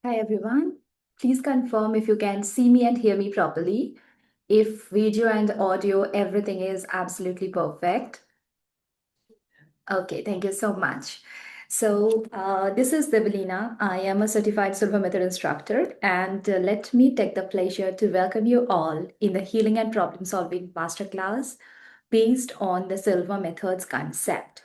Hi everyone. Please confirm if you can see me and hear me properly. If video and audio, everything is absolutely perfect. Okay, thank you so much. This is Debalina. I am a certified Silva Method Instructor, and let me take the pleasure to welcome you all in the Healing and Problem Solving Masterclass based on the Silva Methods concept.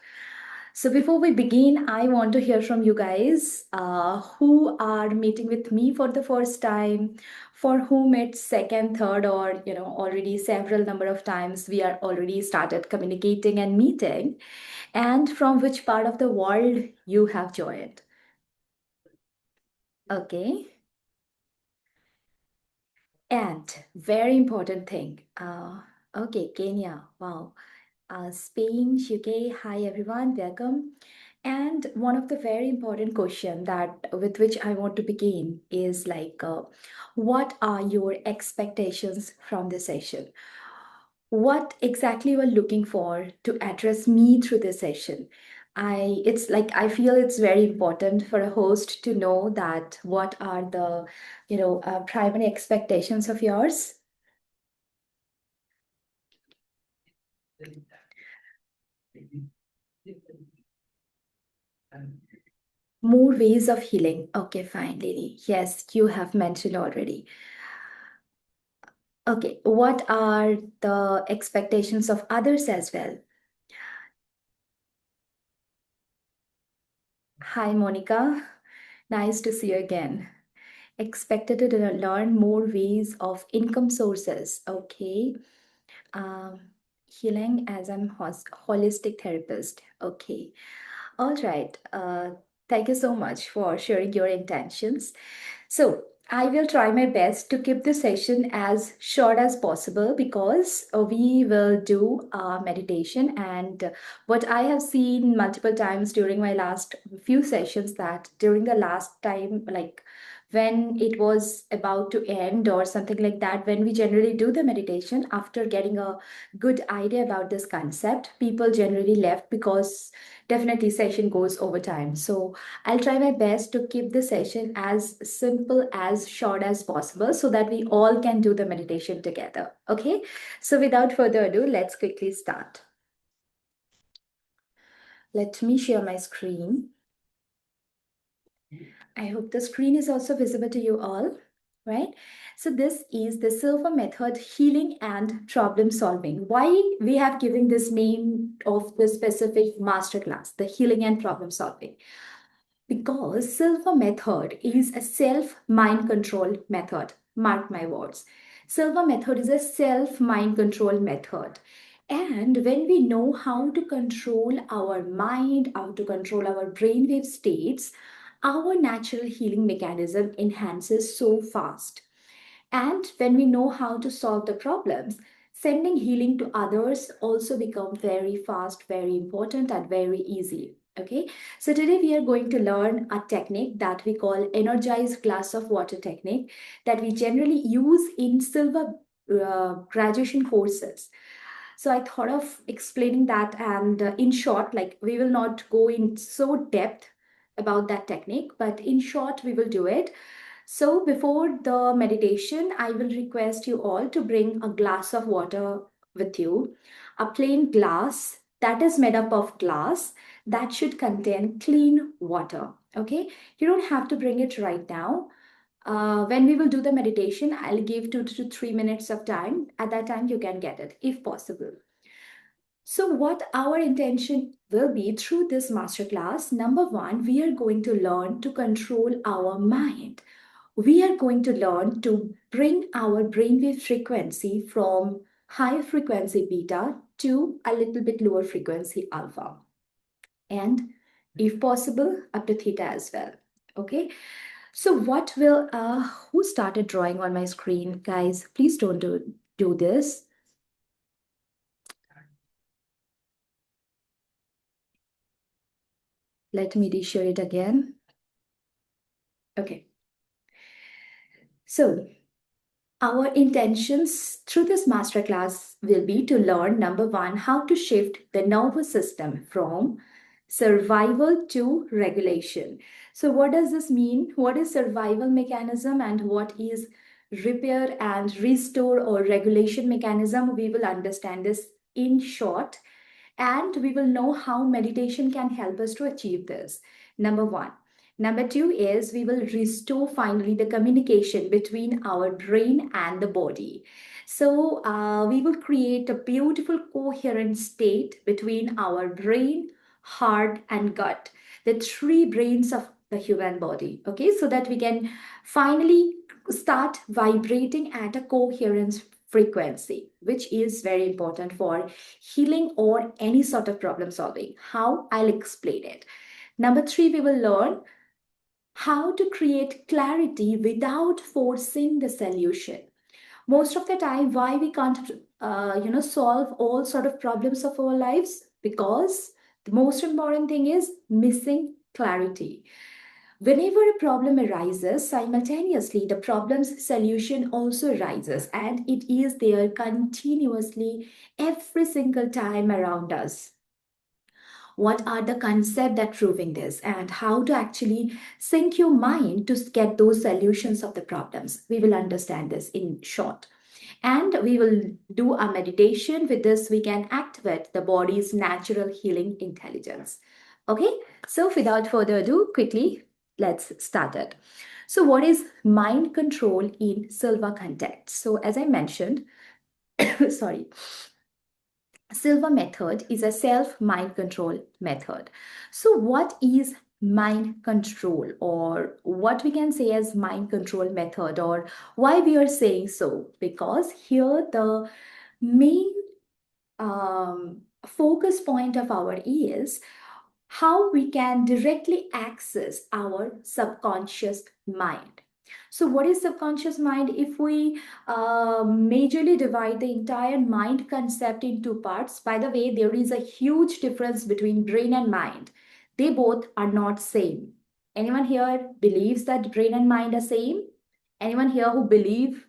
So before we begin, I want to hear from you guys who are meeting with me for the first time, for whom it's second, third, or already several number of times we are already started communicating and meeting, and from which part of the world you have joined. Okay, and very important thing. Okay, Kenya. Wow. Spain, UK. Hi everyone, welcome. And one of the very important question that with which I want to begin is what are your expectations from the session? What exactly you are looking for to address me through this session? I feel it's very important for a host to know that what are the primary expectations of yours. More ways of healing. Okay, fine, Lily. Yes, you have mentioned already. Okay, what are the expectations of others as well? Hi, Monica. Nice to see you again. Expected to learn more ways of income sources. Okay. Um, Healing as a holistic therapist. Okay. All right. Thank you so much for sharing your intentions. So, I will try my best to keep the session as short as possible because we will do meditation. And what I have seen multiple times during my last few sessions, that during the last time, like when it was about to end or something like that, when we generally do the meditation after getting a good idea about this concept, people generally left because definitely session goes over time. So I'll try my best to keep the session as simple, as short as possible so that we all can do the meditation together. Okay. So without further ado, let's quickly start. Let me share my screen. I hope the screen is also visible to you all, right? So this is the Silva Method Healing and Problem Solving. Why we have given this name of the specific masterclass, the Healing and Problem Solving? Because Silva method is a self mind control method. Mark my words. Silva method is a self mind control method. And when we know how to control our mind, how to control our brainwave states, our natural healing mechanism enhances so fast. And when we know how to solve the problems, sending healing to others also become very fast, very important, and very easy. Okay, so today we are going to learn a technique that we call energized glass of water technique that we generally use in silver graduation courses. So I thought of explaining that, and in short, like we will not go in so depth about that technique, but in short, we will do it. So before the meditation, I will request you all to bring a glass of water with you, a plain glass that is made up of glass that should contain clean water. Okay, you don't have to bring it right now. When we will do the meditation, I'll give 2 to 3 minutes of time. At that time, you can get it if possible. So, what our intention will be through this masterclass, number one, we are going to learn to control our mind. We are going to learn to bring our brainwave frequency from high frequency beta to a little bit lower frequency alpha. And if possible, up to theta as well. Okay. So, who started drawing on my screen? Guys, please don't do this. Let me reshare it again. Okay. So, our intentions through this masterclass will be to learn number one, how to shift the nervous system from survival to regulation. So what does this mean? What is survival mechanism and what is repair and restore or regulation mechanism? We will understand this in short, and we will know how meditation can help us to achieve this. Number one. Number two is we will restore finally the communication between our brain and the body. So we will create a beautiful coherent state between our brain, heart, and gut, the three brains of the human body. Okay, so that we can finally start vibrating at a coherent frequency, which is very important for healing or any sort of problem solving. How? I'll explain it. Number three, we will learn how to create clarity without forcing the solution. Most of the time, why we can't solve all sort of problems of our lives? Because the most important thing is missing clarity. Whenever a problem arises, simultaneously the problem's solution also arises, and it is there continuously every single time around us. What are the concepts that proving this, and how to actually sync your mind to get those solutions of the problems? We will understand this in short. And we will do a meditation. With this, we can activate the body's natural healing intelligence. Okay, so without further ado, quickly, let's start it. So, what is mind control in Silva context? So, as I mentioned, sorry, Silva method is a self mind control method. So, what is mind control, or what we can say as mind control method, or why we are saying so? Because here the main focus point of our is how we can directly access our subconscious mind. So, what is subconscious mind? If we majorly divide the entire mind concept in two parts, by the way, there is a huge difference between brain and mind. They both are not same. Anyone here believes that brain and mind are same? Anyone here who believe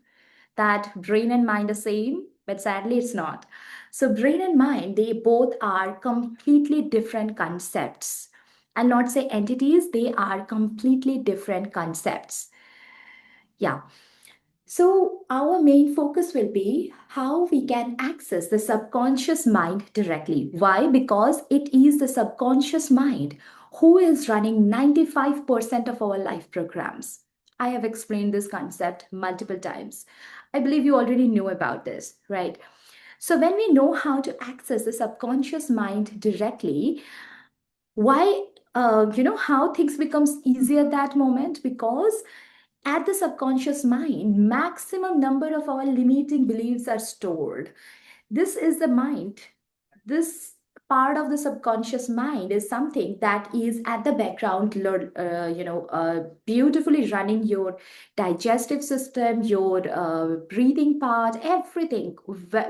that brain and mind are same? But sadly, it's not. So, brain and mind, they both are completely different concepts. I'll not say entities, they are completely different concepts. Yeah. So, our main focus will be how we can access the subconscious mind directly. Why? Because it is the subconscious mind who is running 95% of our life programs. I have explained this concept multiple times. I believe you already know about this, right? So, when we know how to access the subconscious mind directly, why, how things becomes easier at that moment? Because at the subconscious mind, maximum number of our limiting beliefs are stored. This is the mind. This part of the subconscious mind is something that is at the background, beautifully running your digestive system, your breathing part, everything,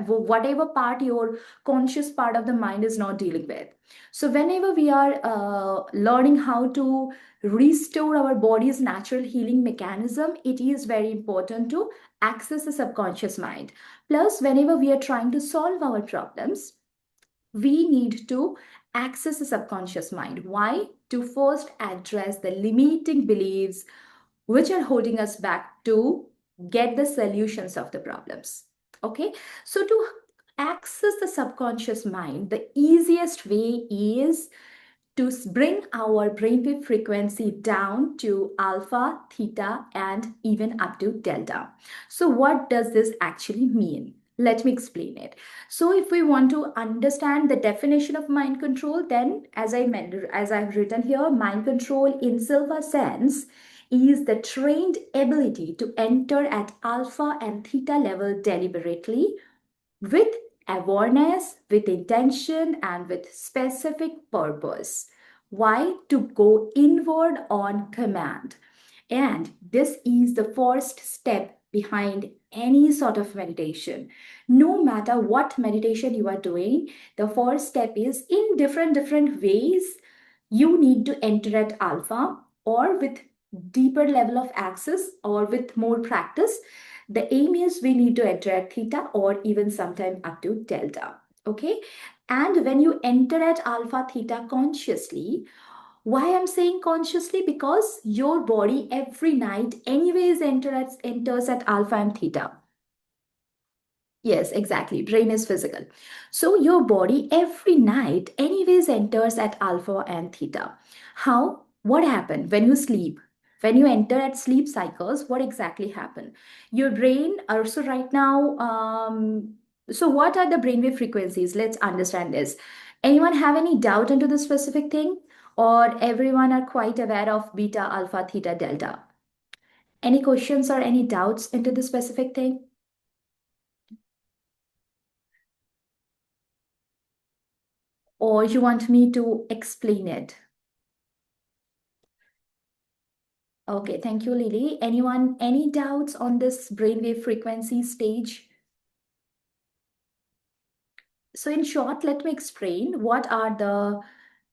whatever part your conscious part of the mind is not dealing with. So whenever we are learning how to restore our body's natural healing mechanism, it is very important to access the subconscious mind. Plus, whenever we are trying to solve our problems, we need to access the subconscious mind. Why? To first address the limiting beliefs which are holding us back to get the solutions of the problems. Okay, so to access the subconscious mind, the easiest way is to bring our brainwave frequency down to alpha, theta, and even up to delta. So, what does this actually mean? Let me explain it. So, if we want to understand the definition of mind control, then as I've written here, mind control in Silva sense is the trained ability to enter at alpha and theta level deliberately with awareness, with intention, and with specific purpose. Why? To go inward on command. And this is the first step behind any sort of meditation. No matter what meditation you are doing, the first step is in different ways. You need to enter at alpha, or with deeper level of access, or with more practice, the aim is we need to enter at theta or even sometime up to delta. Okay. And when you enter at alpha theta consciously, why I'm saying consciously? Because your body every night anyways enters at alpha and theta. Yes, exactly. Brain is physical. So your body every night anyways enters at alpha and theta. How? What happened when you sleep? When you enter at sleep cycles, what exactly happened? Your brain also right now, so what are the brainwave frequencies? Let's understand this. Anyone have any doubt into the specific thing? Or everyone are quite aware of beta, alpha, theta, delta? Any questions or any doubts into the specific thing? Or you want me to explain it? Okay, thank you, Lily. Anyone, any doubts on this brainwave frequency stage? So in short, let me explain what are the,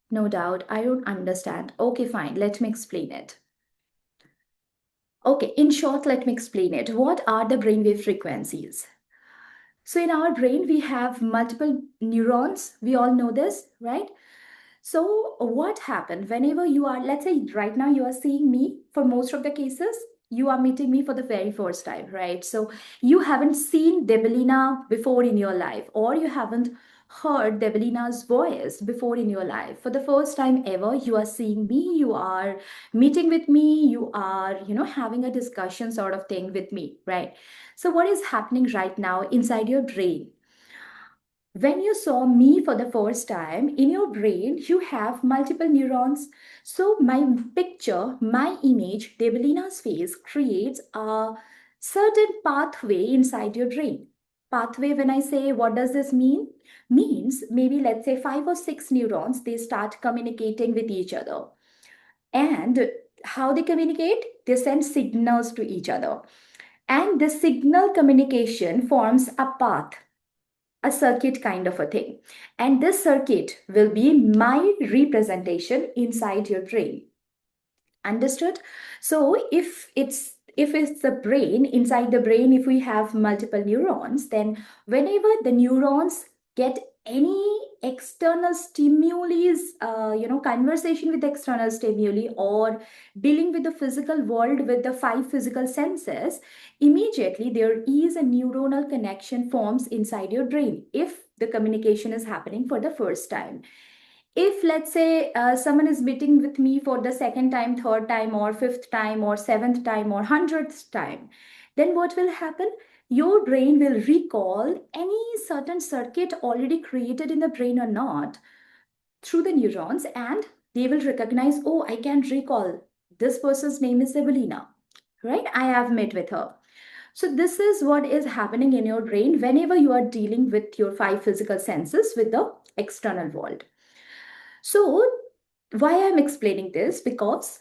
no doubt, I don't understand. Okay, fine, let me explain it. Okay, in short, let me explain it. What are the brainwave frequencies? So in our brain, we have multiple neurons. We all know this, right? So, what happened whenever you are, let's say right now you are seeing me for most of the cases, you are meeting me for the very first time, right? So, you haven't seen Debalina before in your life, or you haven't heard Debalina's voice before in your life. For the first time ever, you are seeing me, you are meeting with me, you are, having a discussion sort of thing with me, right? So, what is happening right now inside your brain? When you saw me for the first time, in your brain, you have multiple neurons. So, my picture, my image, Debalina's face creates a certain pathway inside your brain. Pathway, when I say, what does this mean? Means maybe let's say five or six neurons, they start communicating with each other. And how they communicate? They send signals to each other. And the signal communication forms a path, a circuit kind of a thing. And this circuit will be my representation inside your brain. Understood? So if it's the brain, inside the brain, if we have multiple neurons, then whenever the neurons get any external stimuli, conversation with external stimuli, or dealing with the physical world with the five physical senses, immediately there is a neuronal connection forms inside your brain if the communication is happening for the first time. If let's say someone is meeting with me for the second time, third time, or fifth time, or seventh time, or hundredth time, then what will happen? Your brain will recall any certain circuit already created in the brain or not through the neurons, and they will recognize, oh, I can recall this person's name is Evelina, right? I have met with her. So this is what is happening in your brain whenever you are dealing with your five physical senses with the external world. So, why I'm explaining this? Because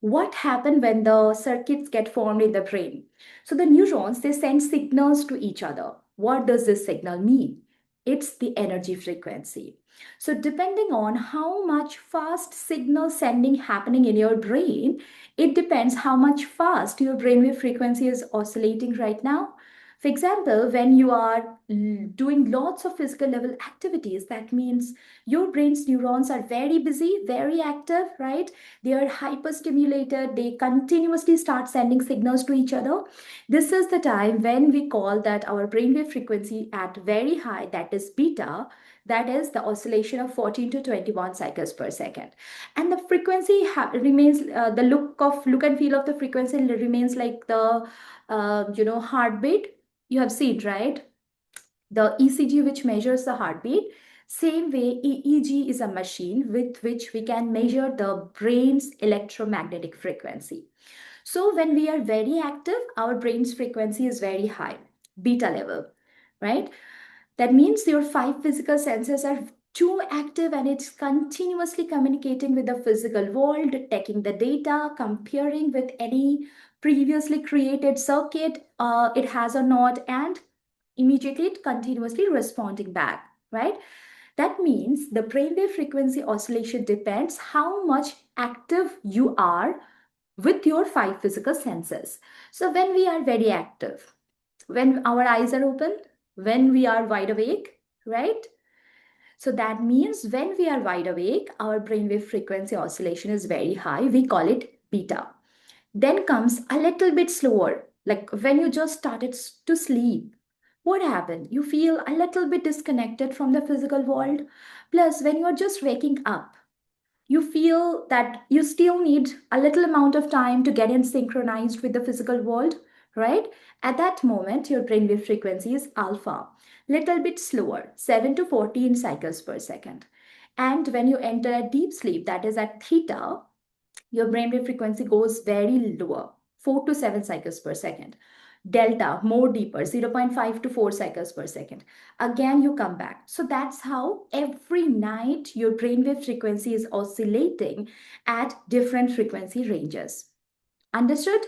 what happened when the circuits get formed in the brain? So the neurons, they send signals to each other. What does this signal mean? It's the energy frequency. So depending on how much fast signal sending happening in your brain, it depends how much fast your brainwave frequency is oscillating right now. For example, when you are doing lots of physical level activities, that means your brain's neurons are very busy, very active, right? They are hyperstimulated. They continuously start sending signals to each other. This is the time when we call that our brainwave frequency at very high, that is beta, that is the oscillation of 14 to 21 cycles per second. And the frequency remains, the look and feel of the frequency remains like the, heartbeat. You have seen, right? The ECG, which measures the heartbeat. Same way, EEG is a machine with which we can measure the brain's electromagnetic frequency. So when we are very active, our brain's frequency is very high, beta level, right? That means your five physical senses are too active and it's continuously communicating with the physical world, taking the data, comparing with any previously created circuit it has or not, and immediately it continuously responding back, right? That means the brainwave frequency oscillation depends how much active you are with your five physical senses. So when we are very active, when our eyes are open, when we are wide awake, right? So that means when we are wide awake, our brainwave frequency oscillation is very high. We call it beta. Then comes a little bit slower, like when you just started to sleep. What happened? You feel a little bit disconnected from the physical world. Plus, when you're just waking up, you feel that you still need a little amount of time to get in synchronized with the physical world, right? At that moment, your brainwave frequency is alpha, little bit slower, 7 to 14 cycles per second. And when you enter a deep sleep, that is at theta, your brainwave frequency goes very lower, 4 to 7 cycles per second. Delta, more deeper, 0.5 to 4 cycles per second. Again, you come back. So that's how every night your brainwave frequency is oscillating at different frequency ranges. Understood?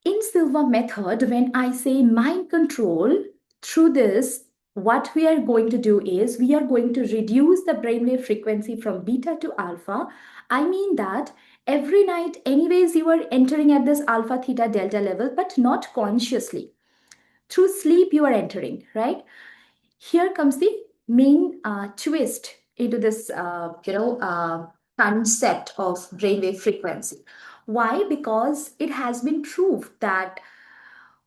In Silva method, when I say mind control, through this, what we are going to do is we are going to reduce the brainwave frequency from beta to alpha. I mean that every night, anyways, you are entering at this alpha, theta, delta level, but not consciously. Through sleep, you are entering, right? Here comes the main twist into this, concept of brainwave frequency. Why? Because it has been proved that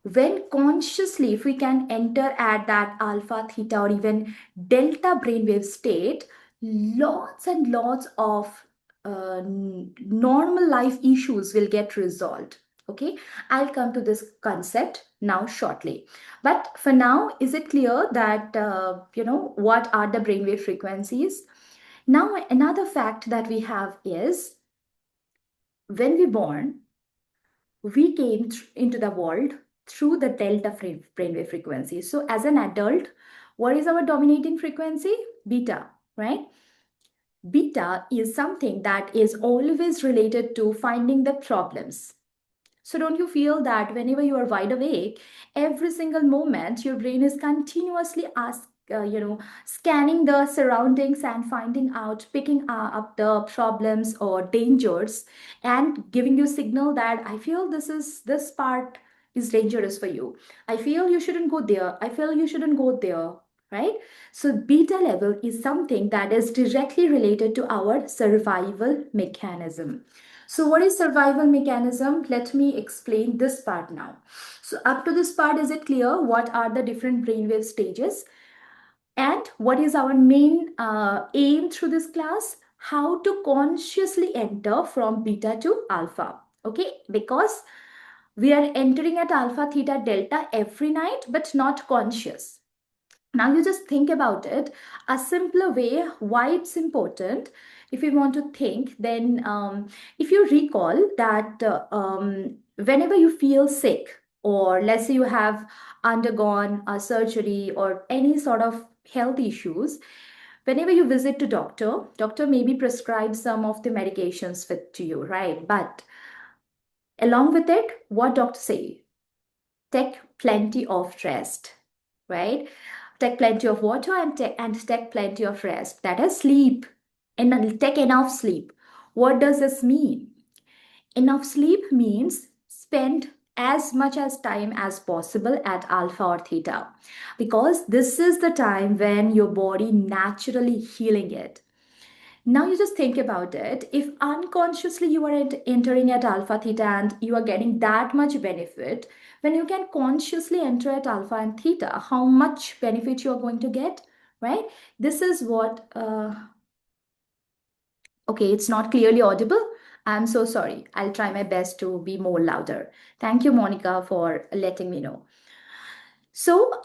when consciously, if we can enter at that alpha, theta, or even delta brainwave state, lots and lots of normal life issues will get resolved. Okay, I'll come to this concept now shortly. But for now, is it clear that, what are the brainwave frequencies? Now, another fact that we have is when we born, we came into the world through the delta brainwave frequency. So as an adult, what is our dominating frequency? Beta, right? Beta is something that is always related to finding the problems. So don't you feel that whenever you are wide awake, every single moment your brain is continuously scanning the surroundings and finding out, picking up the problems or dangers, and giving you signal that I feel this part is dangerous for you. I feel you shouldn't go there. I feel you shouldn't go there. Right? So beta level is something that is directly related to our survival mechanism. So what is survival mechanism? Let me explain this part now. So up to this part, is it clear what are the different brainwave stages? And what is our main aim through this class? How to consciously enter from beta to alpha. Okay, because we are entering at alpha, theta, delta every night, but not conscious. Now you just think about it, a simpler way why it's important. If you want to think, then if you recall that whenever you feel sick, or let's say you have undergone a surgery or any sort of health issues, whenever you visit to doctor maybe prescribe some of the medications fit to you, right? But along with it, what doctor say? Take plenty of rest, right? Take plenty of water and take plenty of rest. That is sleep. And take enough sleep. What does this mean? Enough sleep means spend as much as time as possible at alpha or theta, because this is the time when your body naturally healing it. Now you just think about it. If unconsciously you are entering at alpha theta and you are getting that much benefit, when you can consciously enter at alpha and theta, how much benefit you are going to get, right? This is what, okay, it's not clearly audible. I'm so sorry. I'll try my best to be more louder. Thank you, Monica, for letting me know. So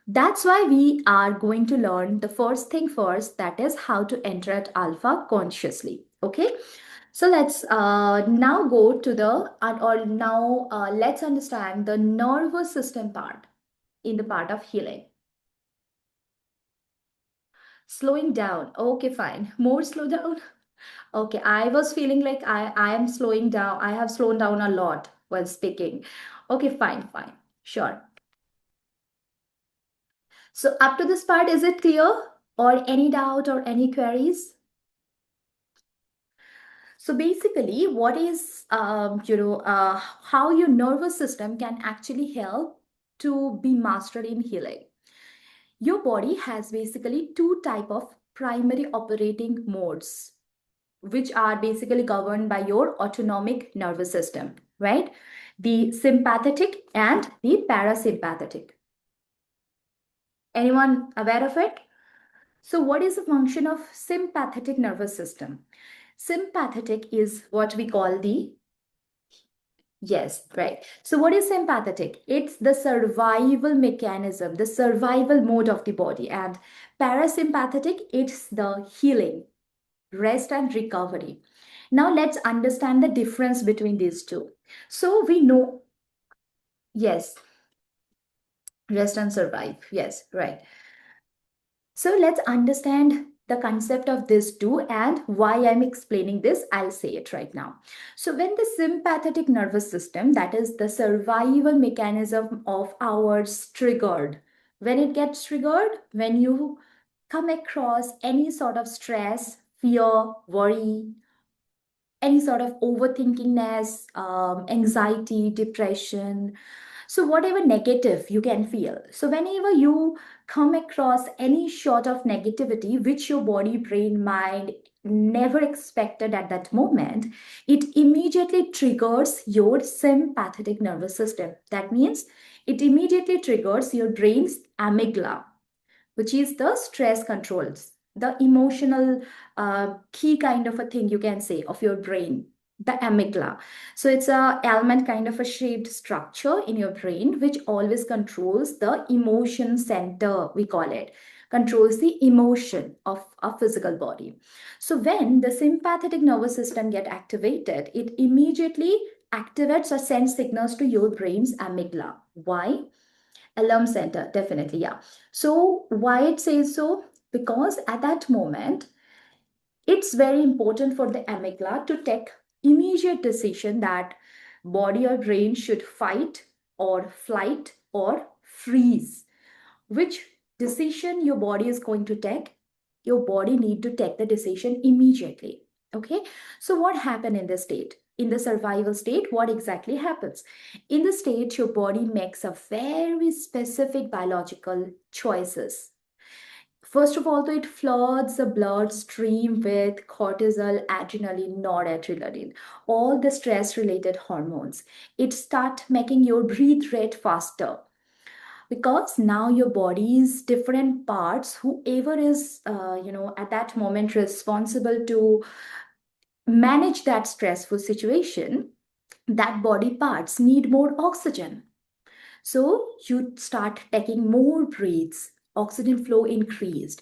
that's why we are going to learn the first thing first, that is how to enter at alpha consciously. Okay. So let's now go to let's understand the nervous system part in the part of healing. Slowing down. Okay, fine. More slow down. Okay, I was feeling like I am slowing down. I have slowed down a lot while speaking. Okay, fine, fine. Sure. So up to this part, is it clear? Or any doubt or any queries? So basically, what is, how your nervous system can actually help to be mastered in healing. your body has basically two type of primary operating modes, which are basically governed by your autonomic nervous system, right? The sympathetic and the parasympathetic. Anyone aware of it? So what is the function of sympathetic nervous system? Sympathetic is what we call the, yes, right. So what is sympathetic? It's the survival mechanism, the survival mode of the body. And parasympathetic, it's the healing, rest and recovery. Now let's understand the difference between these two. So we know, yes, rest and survive. Yes, right. So let's understand the concept of this too and why I'm explaining this. I'll say it right now. So when the sympathetic nervous system, that is the survival mechanism of ours, triggered, when it gets triggered, when you come across any sort of stress, fear, worry, any sort of overthinkingness, anxiety, depression, so whatever negative you can feel. So whenever you come across any sort of negativity which your body, brain, mind never expected at that moment, it immediately triggers your sympathetic nervous system. That means it immediately triggers your brain's amygdala, which is the stress controls, the emotional key kind of a thing you can say of your brain, the amygdala. So it's a element kind of a shaped structure in your brain which always controls the emotion center, we call it, controls the emotion of a physical body. So when the sympathetic nervous system get activated, it immediately activates or sends signals to your brain's amygdala. Why? Alarm center, definitely, yeah. So why it says so? Because at that moment, it's very important for the amygdala to take immediate decision that body or brain should fight or flight or freeze. Which decision your body is going to take, your body need to take the decision immediately. Okay, so what happened in this state, in the survival state, what exactly happens in the state? Your body makes a very specific biological choices. First of all, though, it floods the bloodstream with cortisol, adrenaline, noradrenaline, all the stress related hormones. It start making your breathe rate faster, because now your body's different parts, whoever is at that moment responsible to manage that stressful situation, that body parts need more oxygen. So you start taking more breaths, oxygen flow increased.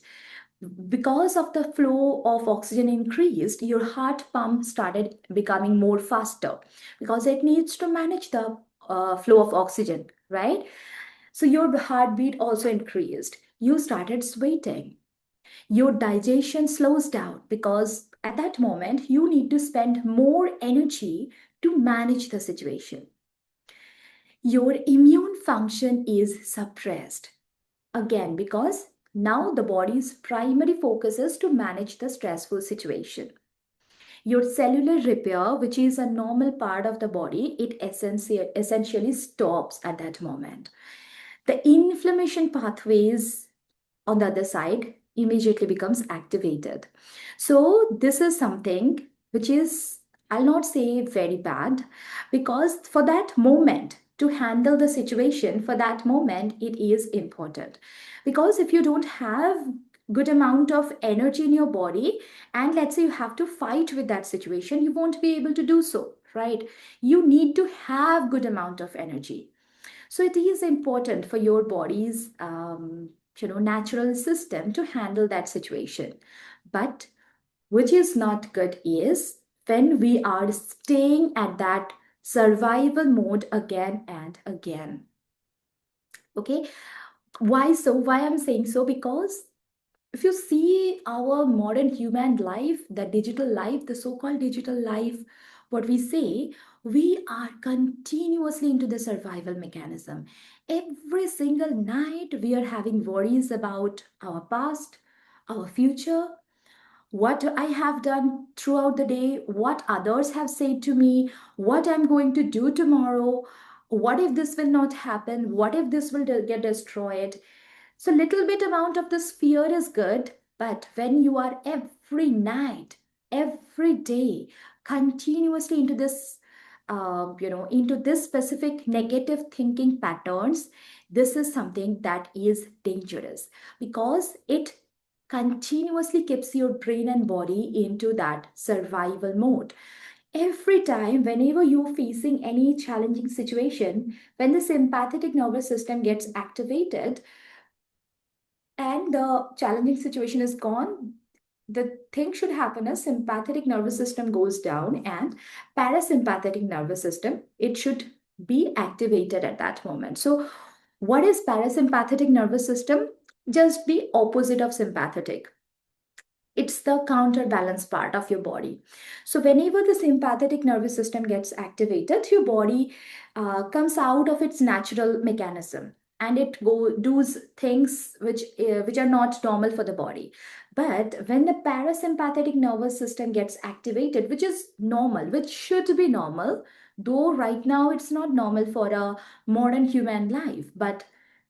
Because of the flow of oxygen increased, your heart pump started becoming more faster, because it needs to manage the flow of oxygen, right? So your heartbeat also increased. You started sweating. Your digestion slows down, because at that moment you need to spend more energy to manage the situation. Your immune function is suppressed. Again, because now the body's primary focus is to manage the stressful situation. Your cellular repair, which is a normal part of the body, it essentially stops at that moment. The inflammation pathways on the other side immediately becomes activated. So this is something which is, I'll not say very bad, because for that moment to handle the situation, for that moment it is important. Because if you don't have good amount of energy in your body, and let's say you have to fight with that situation, you won't be able to do so, right? You need to have good amount of energy. So it is important for your body's natural system to handle that situation. But which is not good is when we are staying at that survival mode again and again. Okay, why so? Why I'm saying so? Because if you see our modern human life, the digital life, the so-called digital life, what we say, we are continuously into the survival mechanism. Every single night we are having worries about our past, our future, what I have done throughout the day, what others have said to me, what I'm going to do tomorrow, what if this will not happen, what if this will get destroyed. So little bit amount of this fear is good, but when you are every night, every day, continuously into this, into this specific negative thinking patterns, this is something that is dangerous because it continuously keeps your brain and body into that survival mode. Every time, whenever you're facing any challenging situation, when the sympathetic nervous system gets activated, and the challenging situation is gone, the thing should happen is sympathetic nervous system goes down and parasympathetic nervous system, it should be activated at that moment. So what is parasympathetic nervous system? Just the opposite of sympathetic. It's the counterbalance part of your body. So whenever the sympathetic nervous system gets activated, your body comes out of its natural mechanism and it does things which are not normal for the body. But when the parasympathetic nervous system gets activated, which is normal, which should be normal, though right now it's not normal for a modern human life, but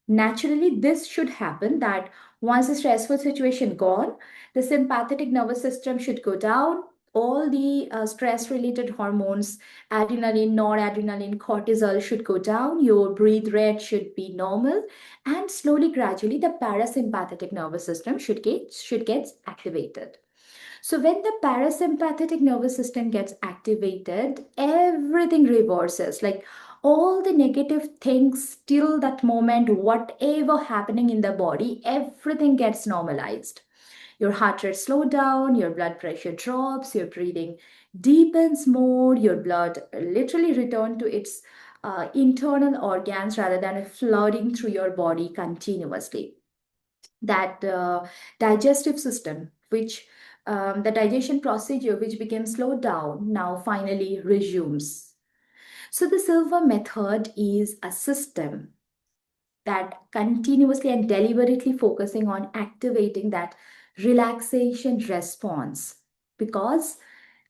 naturally this should happen, that once the stressful situation gone, the sympathetic nervous system should go down. All the stress related hormones, adrenaline, noradrenaline, cortisol should go down. Your breathe rate should be normal. And slowly, gradually, the parasympathetic nervous system should get activated. So when the parasympathetic nervous system gets activated, everything reverses. Like all the negative things till that moment, whatever happening in the body, everything gets normalized. Your heart rate slow down, your blood pressure drops, your breathing deepens more, your blood literally return to its internal organs rather than flooding through your body continuously. That digestive system, which the digestion procedure which became slowed down, now finally resumes. So the Silva method is a system that continuously and deliberately focusing on activating that relaxation response, because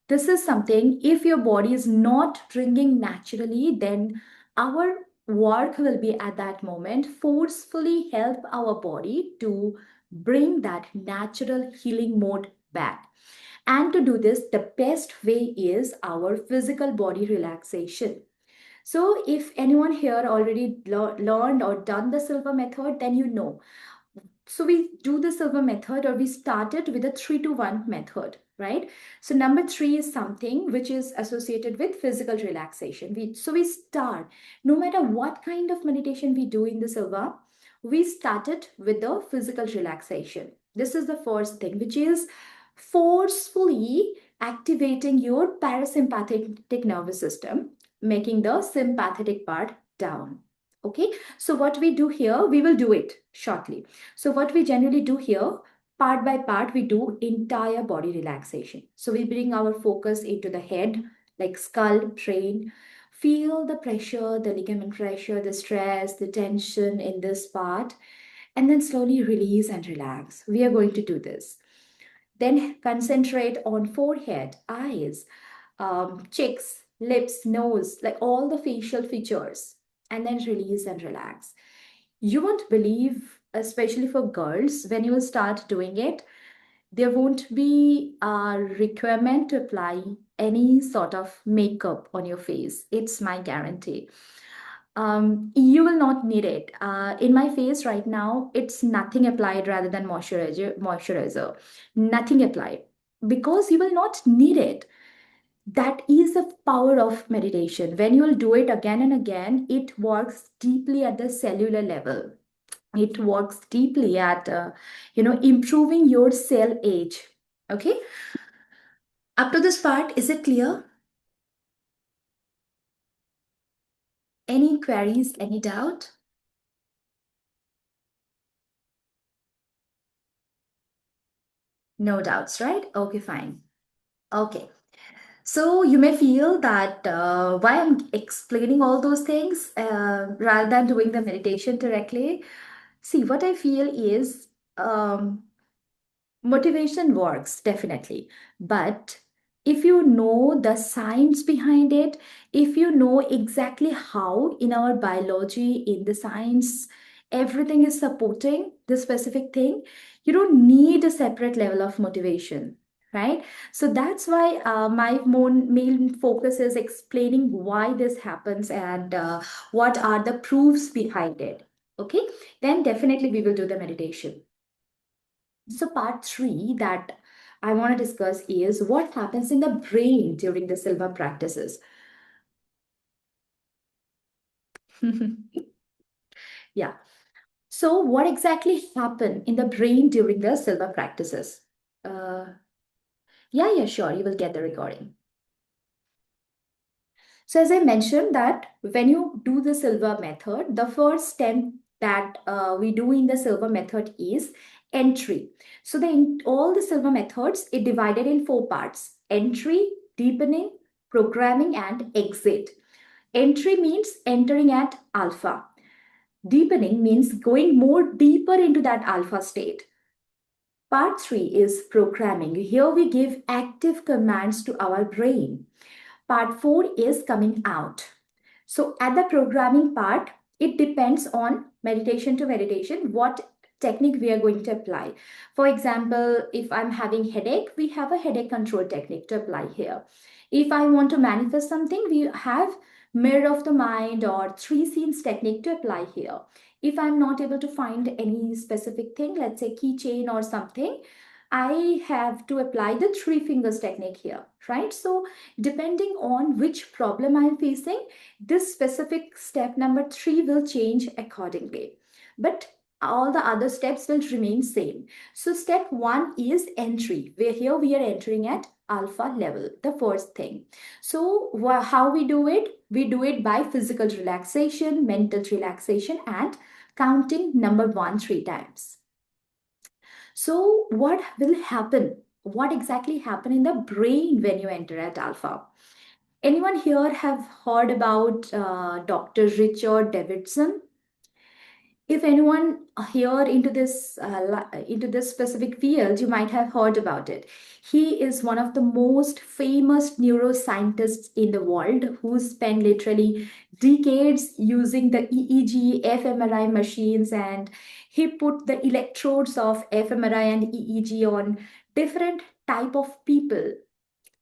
this is something, if your body is not drinking naturally, then our work will be at that moment forcefully help our body to bring that natural healing mode back. And to do this, the best way is our physical body relaxation. So if anyone here already learned or done the Silva method, then you know. So we do the Silva method, or we started with a 3-to-1 method, right? So number 3 is something which is associated with physical relaxation. So we start, no matter what kind of meditation we do in the Silva, we started with the physical relaxation. This is the first thing, which is forcefully activating your parasympathetic nervous system, making the sympathetic part down. Okay, so what we do here, we will do it shortly. So what we generally do here, part by part, we do entire body relaxation. So we bring our focus into the head, like skull, brain. Feel the pressure, the ligament pressure, the stress, the tension in this part, and then slowly release and relax. We are going to do this. Then concentrate on forehead, eyes, cheeks, lips, nose, like all the facial features, and then release and relax. You won't believe, especially for girls, when you will start doing it, there won't be a requirement to apply any sort of makeup on your face. It's my guarantee. You will not need it. In my face right now, it's nothing applied rather than moisturizer. Nothing applied because you will not need it. That is the power of meditation. When you will do it again and again, it works deeply at the cellular level. It works deeply at improving your cell age. Okay, up to this part, is it clear? Any queries, any doubt? No doubts, right? Okay, fine. Okay. So you may feel that why I'm explaining all those things rather than doing the meditation directly. See, what I feel is motivation works definitely, but if you know the science behind it, if you know exactly how in our biology, in the science, everything is supporting the specific thing, you don't need a separate level of motivation, right? So that's why my main focus is explaining why this happens and what are the proofs behind it. Okay, then definitely we will do the meditation. So part three that I want to discuss is what happens in the brain during the Silva practices. Yeah. So what exactly happened in the brain during the Silva practices? Uh, yeah, sure. You will get the recording. So as I mentioned that when you do the Silva method, the first step that we do in the Silva method is entry. So all the Silva methods are divided in four parts: entry, deepening, programming, and exit. Entry means entering at alpha. Deepening means going more deeper into that alpha state. Part three is programming. Here we give active commands to our brain. Part four is coming out. So at the programming part, it depends on meditation to meditation, what technique we are going to apply. For example, if I'm having headache, we have a headache control technique to apply here. If I want to manifest something, we have mirror of the mind or three scenes technique to apply here. If I'm not able to find any specific thing, let's say keychain or something, I have to apply the three fingers technique here, right? So depending on which problem I'm facing, this specific step number three will change accordingly. But all the other steps will remain same. So step one is entry, where here we are entering at alpha level, the first thing. So how we do it? We do it by physical relaxation, mental relaxation, and counting number one three times. So what will happen? What exactly happen in the brain when you enter at alpha? Anyone here have heard about Dr. Richard Davidson? If anyone here into this specific field, you might have heard about it. He is one of the most famous neuroscientists in the world who spent literally decades using the EEG, fMRI machines, and he put the electrodes of fMRI and EEG on different type of people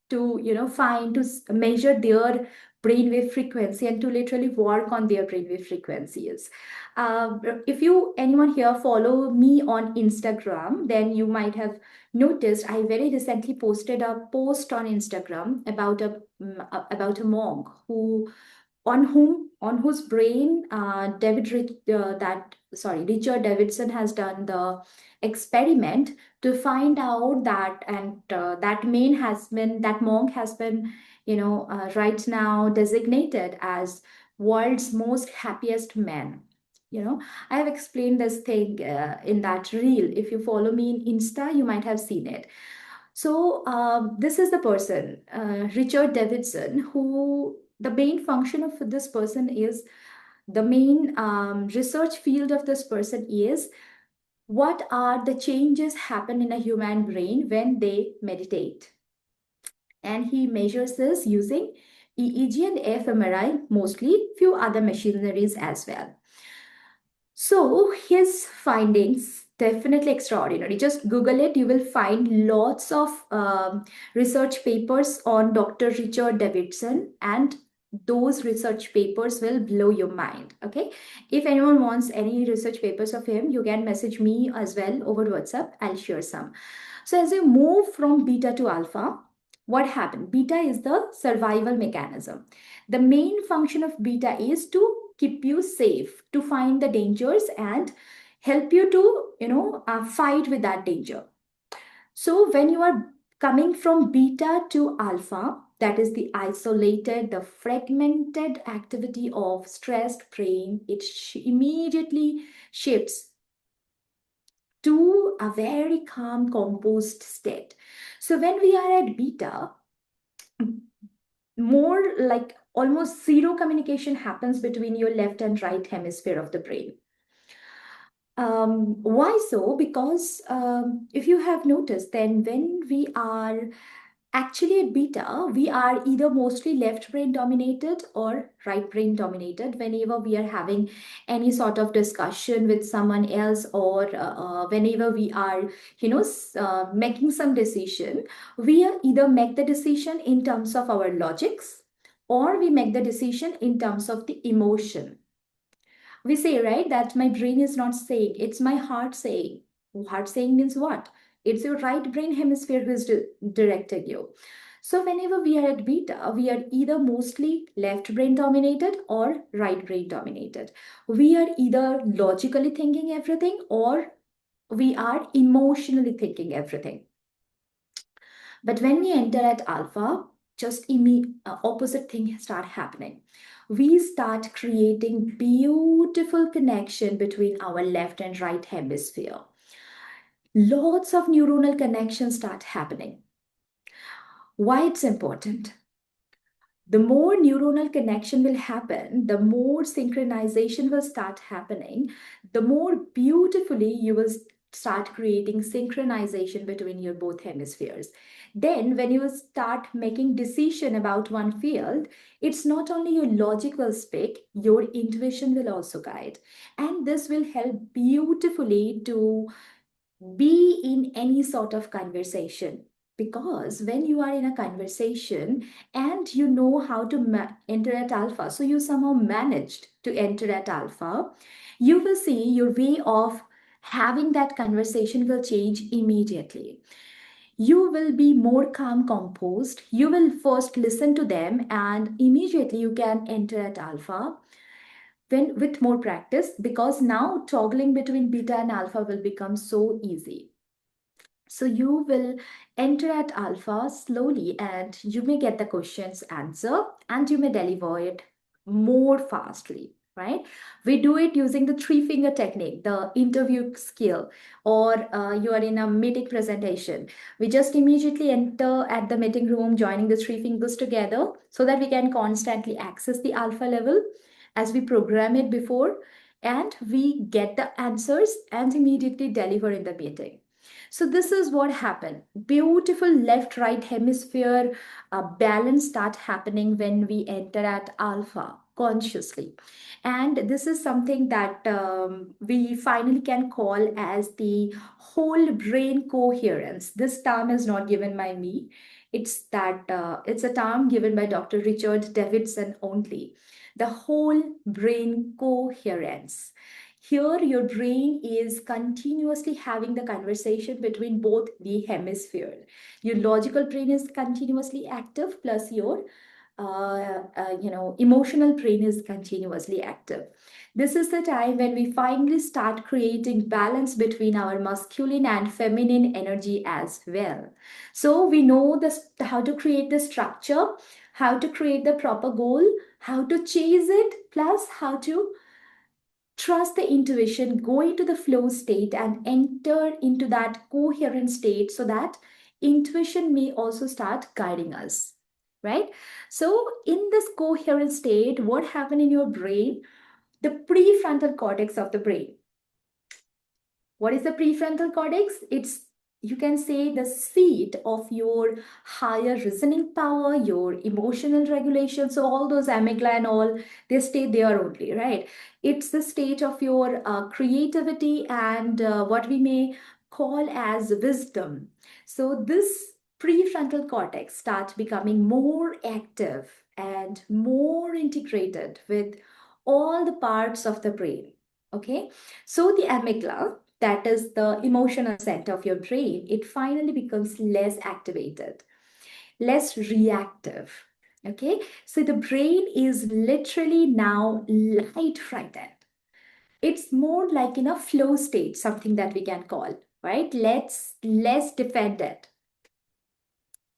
to find to measure their brainwave frequency and to literally work on their brainwave frequencies. If you anyone here follow me on Instagram, then you might have noticed I very recently posted a post on Instagram about a monk who on whose brain Richard Davidson has done the experiment to find out that, and that monk has been right now designated as world's most happiest man. I have explained this thing in that reel. If you follow me in Insta, you might have seen it. So this is the person, Richard Davidson, who the main function of this person is the main research field of this person is what are the changes happen in a human brain when they meditate. And he measures this using EEG and fMRI, mostly few other machineries as well. So his findings definitely extraordinary. Just Google it. You will find lots of research papers on Dr. Richard Davidson, and those research papers will blow your mind. Okay. If anyone wants any research papers of him, you can message me as well over WhatsApp. I'll share some. So as you move from beta to alpha, what happened? Beta is the survival mechanism. The main function of beta is to keep you safe, to find the dangers and help you to fight with that danger. So when you are coming from beta to alpha, that is the isolated, the fragmented activity of stressed brain, it immediately shifts to a very calm, composed state. So when we are at beta, more like almost zero communication happens between your left and right hemisphere of the brain. Why so? Because if you have noticed, then when we are Actually, at beta, we are either mostly left brain dominated or right brain dominated whenever we are having any sort of discussion with someone else, or whenever we are, making some decision. We are either make the decision in terms of our logics, or we make the decision in terms of the emotion. We say, right, that my brain is not saying, it's my heart saying. Heart saying means what? It's your right brain hemisphere who is directing you. So whenever we are at beta, we are either mostly left brain dominated or right brain dominated. We are either logically thinking everything, or we are emotionally thinking everything. But when we enter at alpha, just opposite thing start happening. We start creating beautiful connection between our left and right hemisphere. Lots of neuronal connections start happening. Why it's important? The more neuronal connection will happen, the more synchronization will start happening, the more beautifully you will start creating synchronization between your both hemispheres. Then when you start making decision about one field, it's not only your logic will speak, your intuition will also guide. And this will help beautifully to be in any sort of conversation, because when you are in a conversation and you know how to enter at alpha, so you somehow managed to enter at alpha, you will see your way of having that conversation will change immediately. You will be more calm, composed. You will first listen to them, and immediately you can enter at alpha when with more practice, because now toggling between beta and alpha will become so easy. So you will enter at alpha slowly, and you may get the questions answer, and you may deliver it more fastly, right? We do it using the three finger technique, the interview skill, or you are in a meeting presentation. We just immediately enter at the meeting room, joining the three fingers together so that we can constantly access the alpha level as we program it before, and we get the answers and immediately deliver in the meeting. So this is what happened. Beautiful left right hemisphere balance start happening when we enter at alpha consciously. And this is something that we finally can call as the whole brain coherence. This term is not given by me. It's a term given by Dr. Richard Davidson only. The whole brain coherence. Here, your brain is continuously having the conversation between both the hemispheres. Your logical brain is continuously active, plus your emotional brain is continuously active. This is the time when we finally start creating balance between our masculine and feminine energy as well. So we know this, how to create the structure, how to create the proper goal, how to chase it, plus how to trust the intuition, go into the flow state and enter into that coherent state, so that intuition may also start guiding us, right? So in this coherent state, what happened in your brain? The prefrontal cortex of the brain. What is the prefrontal cortex? It's, you can say, the seat of your higher reasoning power, your emotional regulation. So all those amygdala and all, they stay there only, right? It's the state of your creativity and what we may call as wisdom. So this prefrontal cortex starts becoming more active and more integrated with all the parts of the brain. Okay, so the amygdala, that is the emotional center of your brain, it finally becomes less activated, less reactive. Okay, so the brain is literally now light frightened. It's more like in a flow state, something that we can call, right? Let's less defended.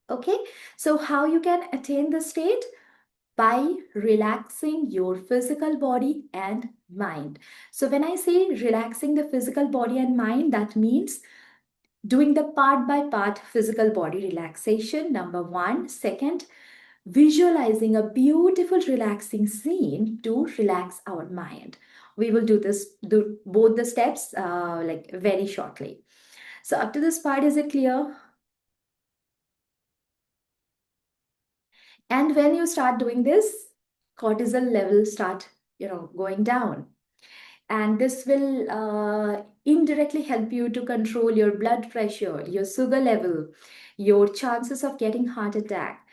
Okay, so how you can attain the state? By relaxing your physical body and mind. So when I say relaxing the physical body and mind, that means doing the part by part physical body relaxation, number one. Second, visualizing a beautiful relaxing scene to relax our mind. We will do both the steps like very shortly. So up to this part, is it clear? And when you start doing this, cortisol levels start, going down. And this will indirectly help you to control your blood pressure, your sugar level, your chances of getting heart attack.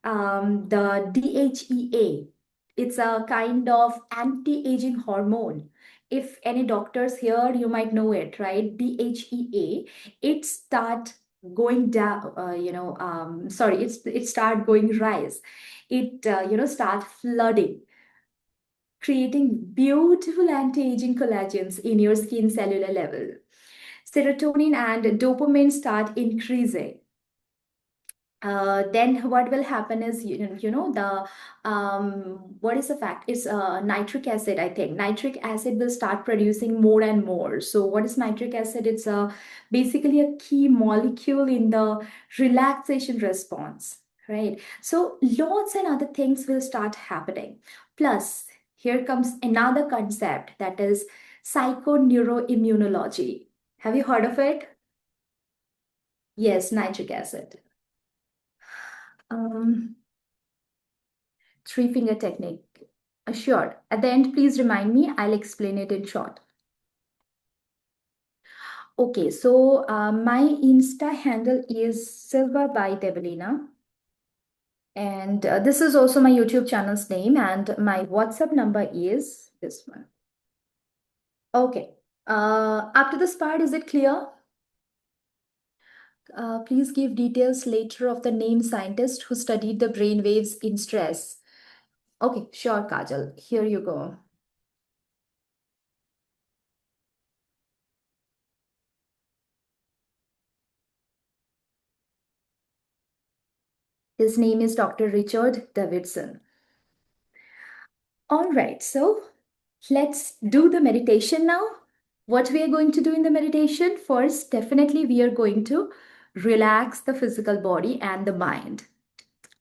The DHEA, it's a kind of anti-aging hormone. If any doctors here, you might know it, right? DHEA, it start going down, sorry, it start going rise. It, start flooding, creating beautiful anti-aging collagens in your skin cellular level. Serotonin and dopamine start increasing. Then what will happen is, the what is the fact? It's nitric acid. I think nitric acid will start producing more and more. So what is nitric acid? It's basically a key molecule in the relaxation response, right? So lots and other things will start happening. Plus, here comes another concept, that is psychoneuroimmunology. Have you heard of it? Yes, nitric acid. Um, Three finger technique. Sure. At the end, please remind me. I'll explain it in short. Okay, so my Insta handle is Silva by Debalina. And this is also my YouTube channel's name. And my WhatsApp number is this one. Okay. Up to this part, is it clear? Please give details later of the named scientist who studied the brain waves in stress. Okay, sure, Kajal. Here you go. His name is Dr. Richard Davidson. All right, so let's do the meditation now. What we are going to do in the meditation? First, definitely we are going to relax the physical body and the mind.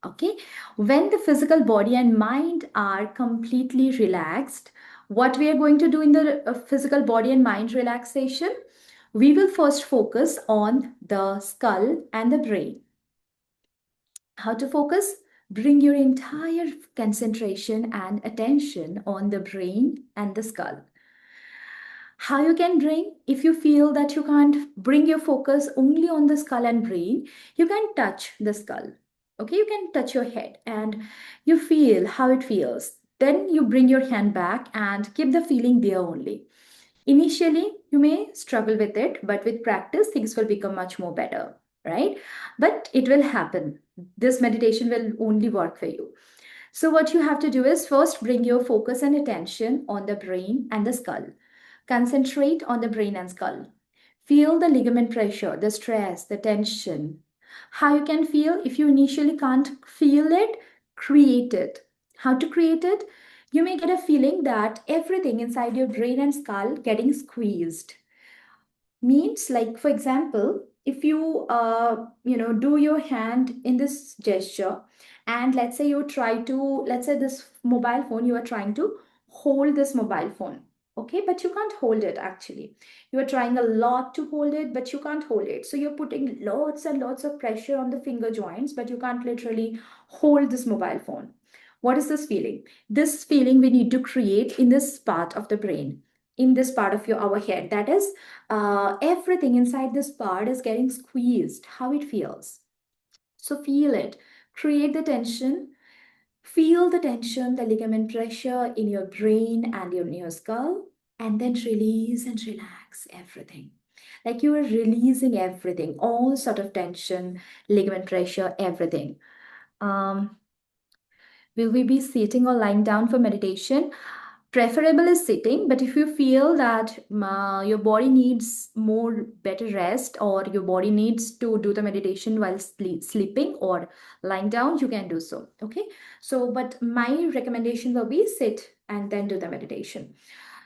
Okay, when the physical body and mind are completely relaxed, what we are going to do in the physical body and mind relaxation? We will first focus on the skull and the brain. How to focus? Bring your entire concentration and attention on the brain and the skull. How you can bring? If you feel that you can't bring your focus only on the skull and brain, you can touch the skull. Okay, you can touch your head and you feel how it feels. Then you bring your hand back and keep the feeling there only. Initially, you may struggle with it, but with practice, things will become much more better, right? But it will happen. This meditation will only work for you. So, what you have to do is first bring your focus and attention on the brain and the skull. Concentrate on the brain and skull. Feel the ligament pressure, the stress, the tension. How you can feel if you initially can't feel it, create it. How to create it? You may get a feeling that everything inside your brain and skull getting squeezed. Means, like, for example, if you do your hand in this gesture, and let's say you try to, let's say this mobile phone, you are trying to hold this mobile phone. Okay, but you can't hold it actually. You are trying a lot to hold it, but you can't hold it. So you're putting lots and lots of pressure on the finger joints, but you can't literally hold this mobile phone. What is this feeling? This feeling we need to create in this part of the brain, in this part of our head. That is, everything inside this part is getting squeezed, how it feels. So feel it, create the tension, feel the tension, the ligament pressure in your brain and in your skull, and then release and relax everything. Like you are releasing everything, all sort of tension, ligament pressure, everything. Um, Will we be sitting or lying down for meditation? Preferable is sitting, but if you feel that your body needs more better rest, or your body needs to do the meditation while sleeping or lying down, you can do so. Okay. So, but my recommendation will be sit and then do the meditation.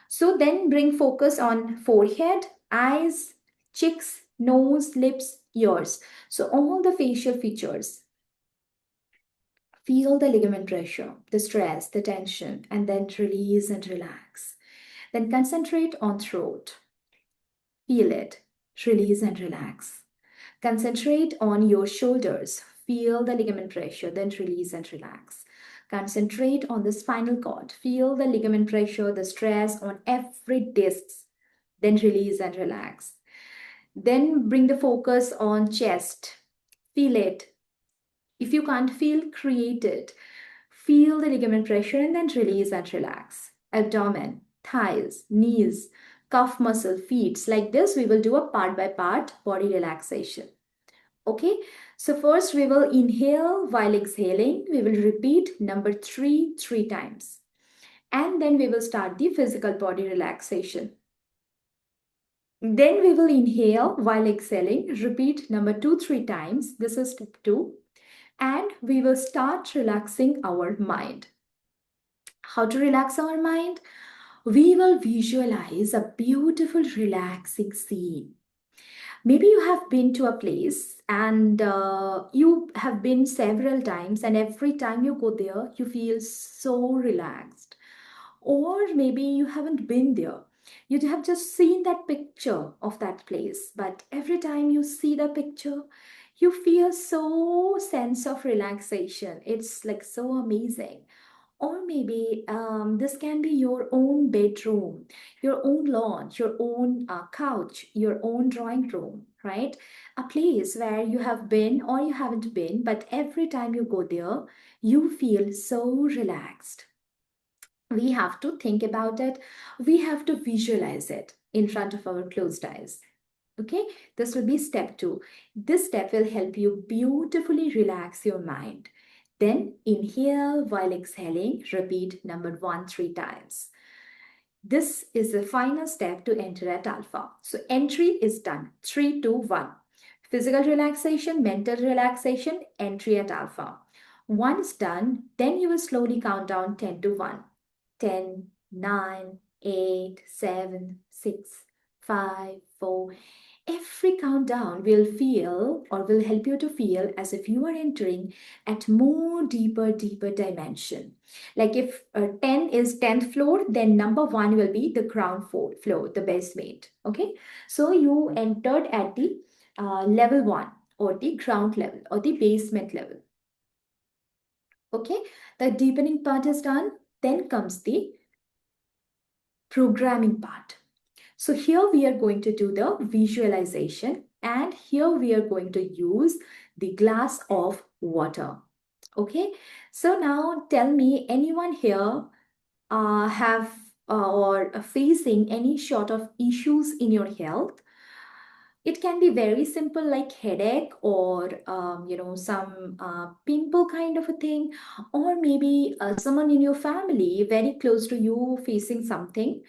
So then bring focus on forehead, eyes, cheeks, nose, lips, ears. So all the facial features. Feel the ligament pressure, the stress, the tension, and then release and relax. Then concentrate on throat. Feel it, release and relax. Concentrate on your shoulders. Feel the ligament pressure, then release and relax. Concentrate on the spinal cord. Feel the ligament pressure, the stress on every disc, then release and relax. Then bring the focus on chest. Feel it. If you can't feel, create it. Feel the ligament pressure and then release and relax. Abdomen, thighs, knees, calf muscle, feet. Like this, we will do a part by part body relaxation. Okay, so first we will inhale while exhaling. We will repeat number three times. And then we will start the physical body relaxation. Then we will inhale while exhaling. Repeat number three times. This is step 2. And we will start relaxing our mind. How to relax our mind? We will visualize a beautiful, relaxing scene. Maybe you have been to a place and you have been several times, and every time you go there, you feel so relaxed. Or maybe you haven't been there. You have just seen that picture of that place, but every time you see the picture, you feel so sense of relaxation. It's like so amazing. Or maybe this can be your own bedroom, your own lounge, your own couch, your own drawing room, right? A place where you have been or you haven't been, but every time you go there, you feel so relaxed. We have to think about it. We have to visualize it in front of our closed eyes. Okay, this will be step 2. This step will help you beautifully relax your mind. Then inhale while exhaling, repeat number 1 3 times. This is the final step to enter at alpha. So entry is done. 3 2 1. Physical relaxation, mental relaxation, entry at alpha. Once done, then you will slowly count down 10 to 1. 10, 9, 8, 7, 6, 5, 4. Every countdown will feel or will help you to feel as if you are entering at more deeper dimension. Like if 10 is 10th floor, then number 1 will be the ground floor, the basement. Okay, so you entered at the level 1 or the ground level or the basement level. Okay, the deepening part is done. Then comes the programming part. So here we are going to do the visualization, and here we are going to use the glass of water. Okay, so now tell me, anyone here have or facing any sort of issues in your health? It can be very simple like headache or some pimple kind of a thing, or maybe someone in your family very close to you facing something,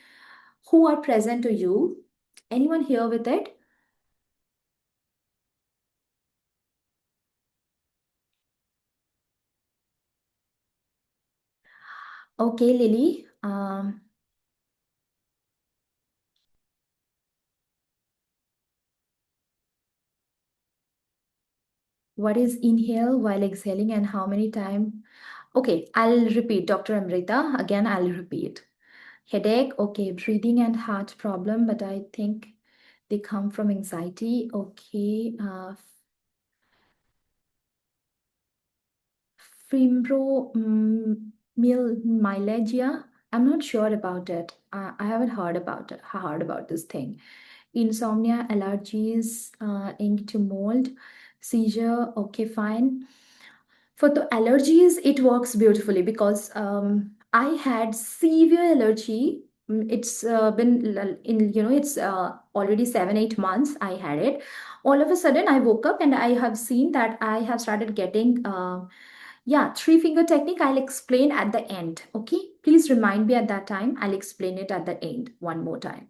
who are present to you. Anyone here with it? Okay, Lily. What is inhale while exhaling and how many times? Okay, I'll repeat, Dr. Amrita. Again, I'll repeat. Headache, okay, breathing and heart problem, but I think they come from anxiety. Okay, fibromyalgia. I'm not sure about it. I haven't heard about this thing. Insomnia, allergies, ink to mold, seizure. Okay, fine. For the allergies, it works beautifully because I had severe allergy. It's been in, it's already 7 8 months I had it. All of a sudden, I woke up and I have seen that I have started getting, yeah, three finger technique. I'll explain at the end. Okay, please remind me at that time. I'll explain it at the end one more time.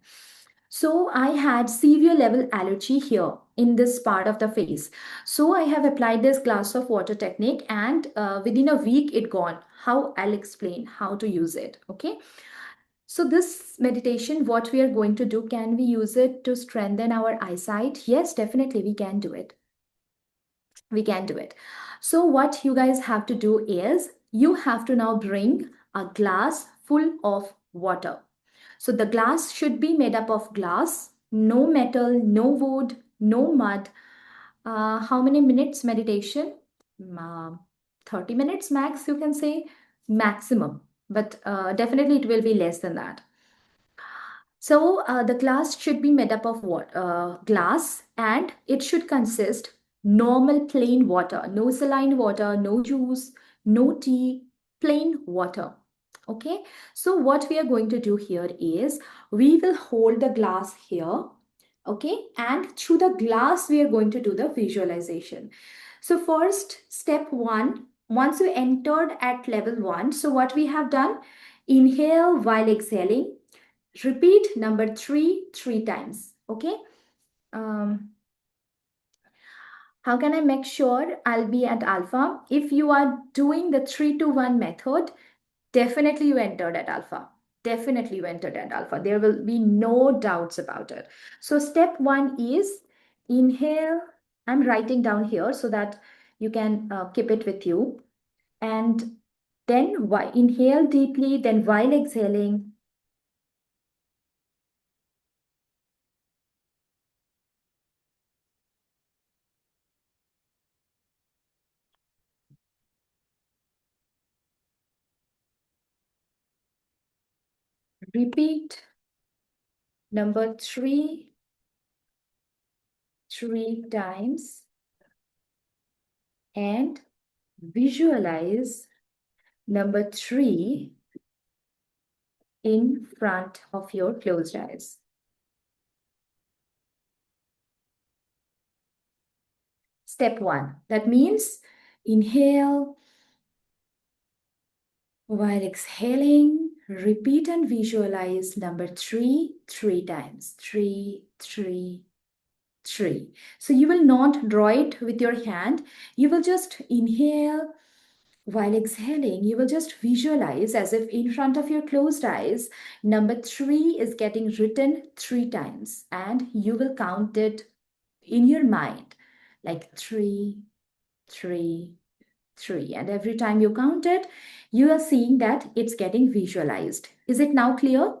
So I had severe level allergy here in this part of the face. So I have applied this glass of water technique, and within a week it gone. How? I'll explain how to use it. Okay. So this meditation, what we are going to do, can we use it to strengthen our eyesight? Yes, definitely we can do it. We can do it. So what you guys have to do is you have to now bring a glass full of water. So the glass should be made up of glass, no metal, no wood, no mud. How many minutes meditation? um, 30 minutes max, you can say, maximum, but definitely it will be less than that. So the glass should be made up of what? Glass, and it should consist normal plain water, no saline water, no juice, no tea, plain water. Okay, so what we are going to do here is we will hold the glass here. Okay, and through the glass we are going to do the visualization. So first, step one, once you entered at level one, so what we have done, inhale while exhaling. Repeat number three times. Okay. Um, how can I make sure I'll be at alpha? If you are doing the 3-2-1 method, definitely you entered at alpha. Definitely you entered at alpha. There will be no doubts about it. So step one is inhale. I'm writing down here so that you can keep it with you. And then inhale deeply, then while exhaling, repeat number three times, and visualize number three in front of your closed eyes. Step one, that means inhale while exhaling, repeat and visualize number three times. Three. So you will not draw it with your hand. You will just inhale. While exhaling, you will just visualize as if in front of your closed eyes, number three is getting written three times, and you will count it in your mind like three, three. And every time you count it, you are seeing that it's getting visualized. Is it now clear?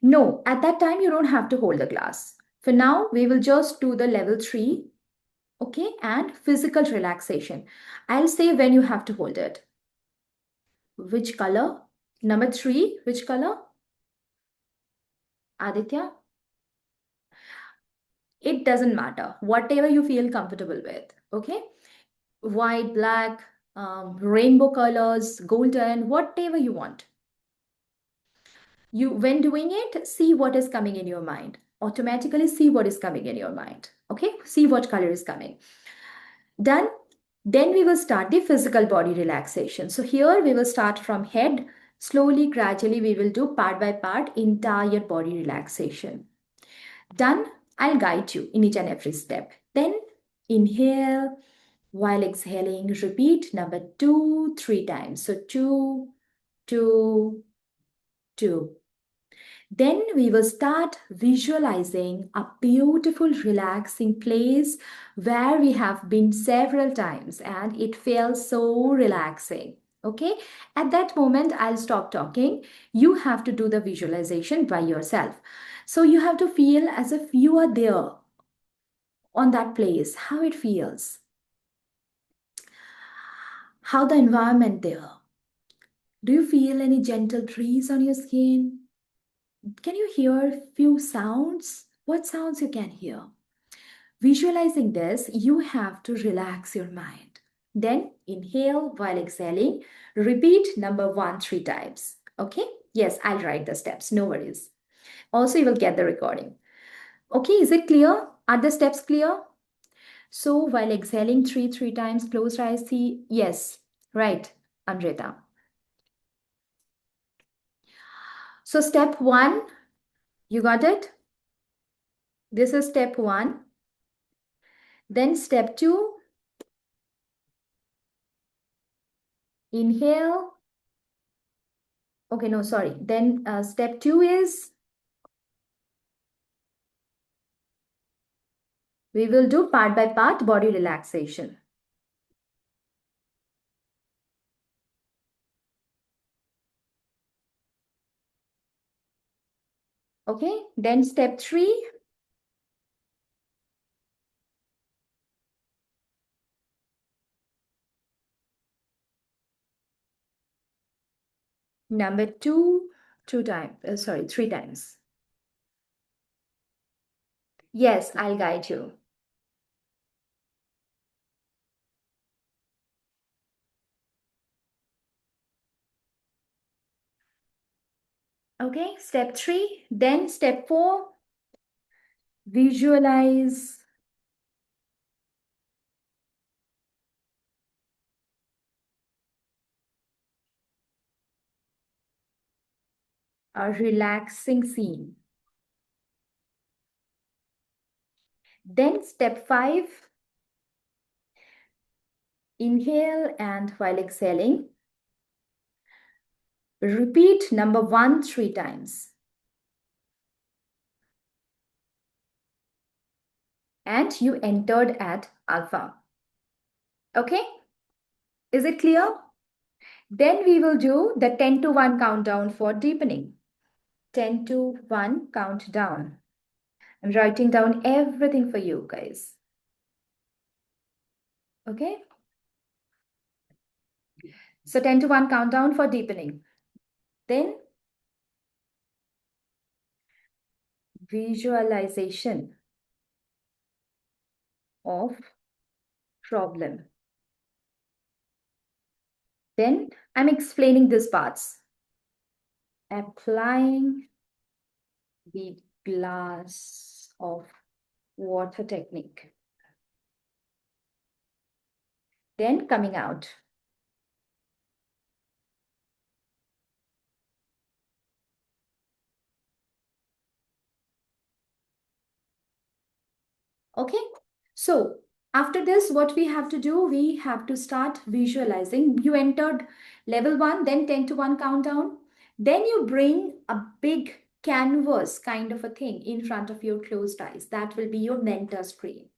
No, at that time, you don't have to hold the glass. For now, we will just do the level three. Okay, and physical relaxation. I'll say when you have to hold it. Which color? Number three, which color? Aditya? It doesn't matter. Whatever you feel comfortable with. Okay? White, black, rainbow colors, golden, whatever you want. You, when doing it, see what is coming in your mind. Automatically see what is coming in your mind. Okay? See what color is coming. Done? Then we will start the physical body relaxation. So here we will start from head. Slowly, gradually, we will do part by part entire body relaxation. Done? I'll guide you in each and every step. Then inhale while exhaling. Repeat number three times. So two, two. Then we will start visualizing a beautiful, relaxing place where we have been several times and it feels so relaxing. Okay, at that moment, I'll stop talking. You have to do the visualization by yourself. So you have to feel as if you are there on that place, how it feels, how the environment there. Do you feel any gentle breeze on your skin? Can you hear few sounds? What sounds you can hear? Visualizing this, you have to relax your mind. Then inhale while exhaling. Repeat number one three times. Okay? Yes, I'll write the steps. No worries. Also, you will get the recording. Okay, is it clear? Are the steps clear? So while exhaling three times, close your eyes. See, yes, right, Amrita. So step one, you got it? This is step one. Then step two, inhale. Okay, no, sorry. Then step two is we will do part by part body relaxation. Okay, then step three, Number two, two times, sorry, three times. Yes, I'll guide you. Okay, step three. Then step four, visualize a relaxing scene. Then step five, inhale and while exhaling, repeat number one three times. And you entered at alpha. Okay, is it clear? Then we will do the 10 to 1 countdown for deepening. 10 to 1 countdown. I'm writing down everything for you guys. Okay? So 10 to 1 countdown for deepening. Then visualization of problem. Then I'm explaining these parts. Applying the glass of water technique. Then coming out. Okay, so after this, what we have to do, we have to start visualizing. You entered level one, then 10 to 1 countdown. Then you bring a big canvas kind of a thing in front of your closed eyes. That will be your mentor screen.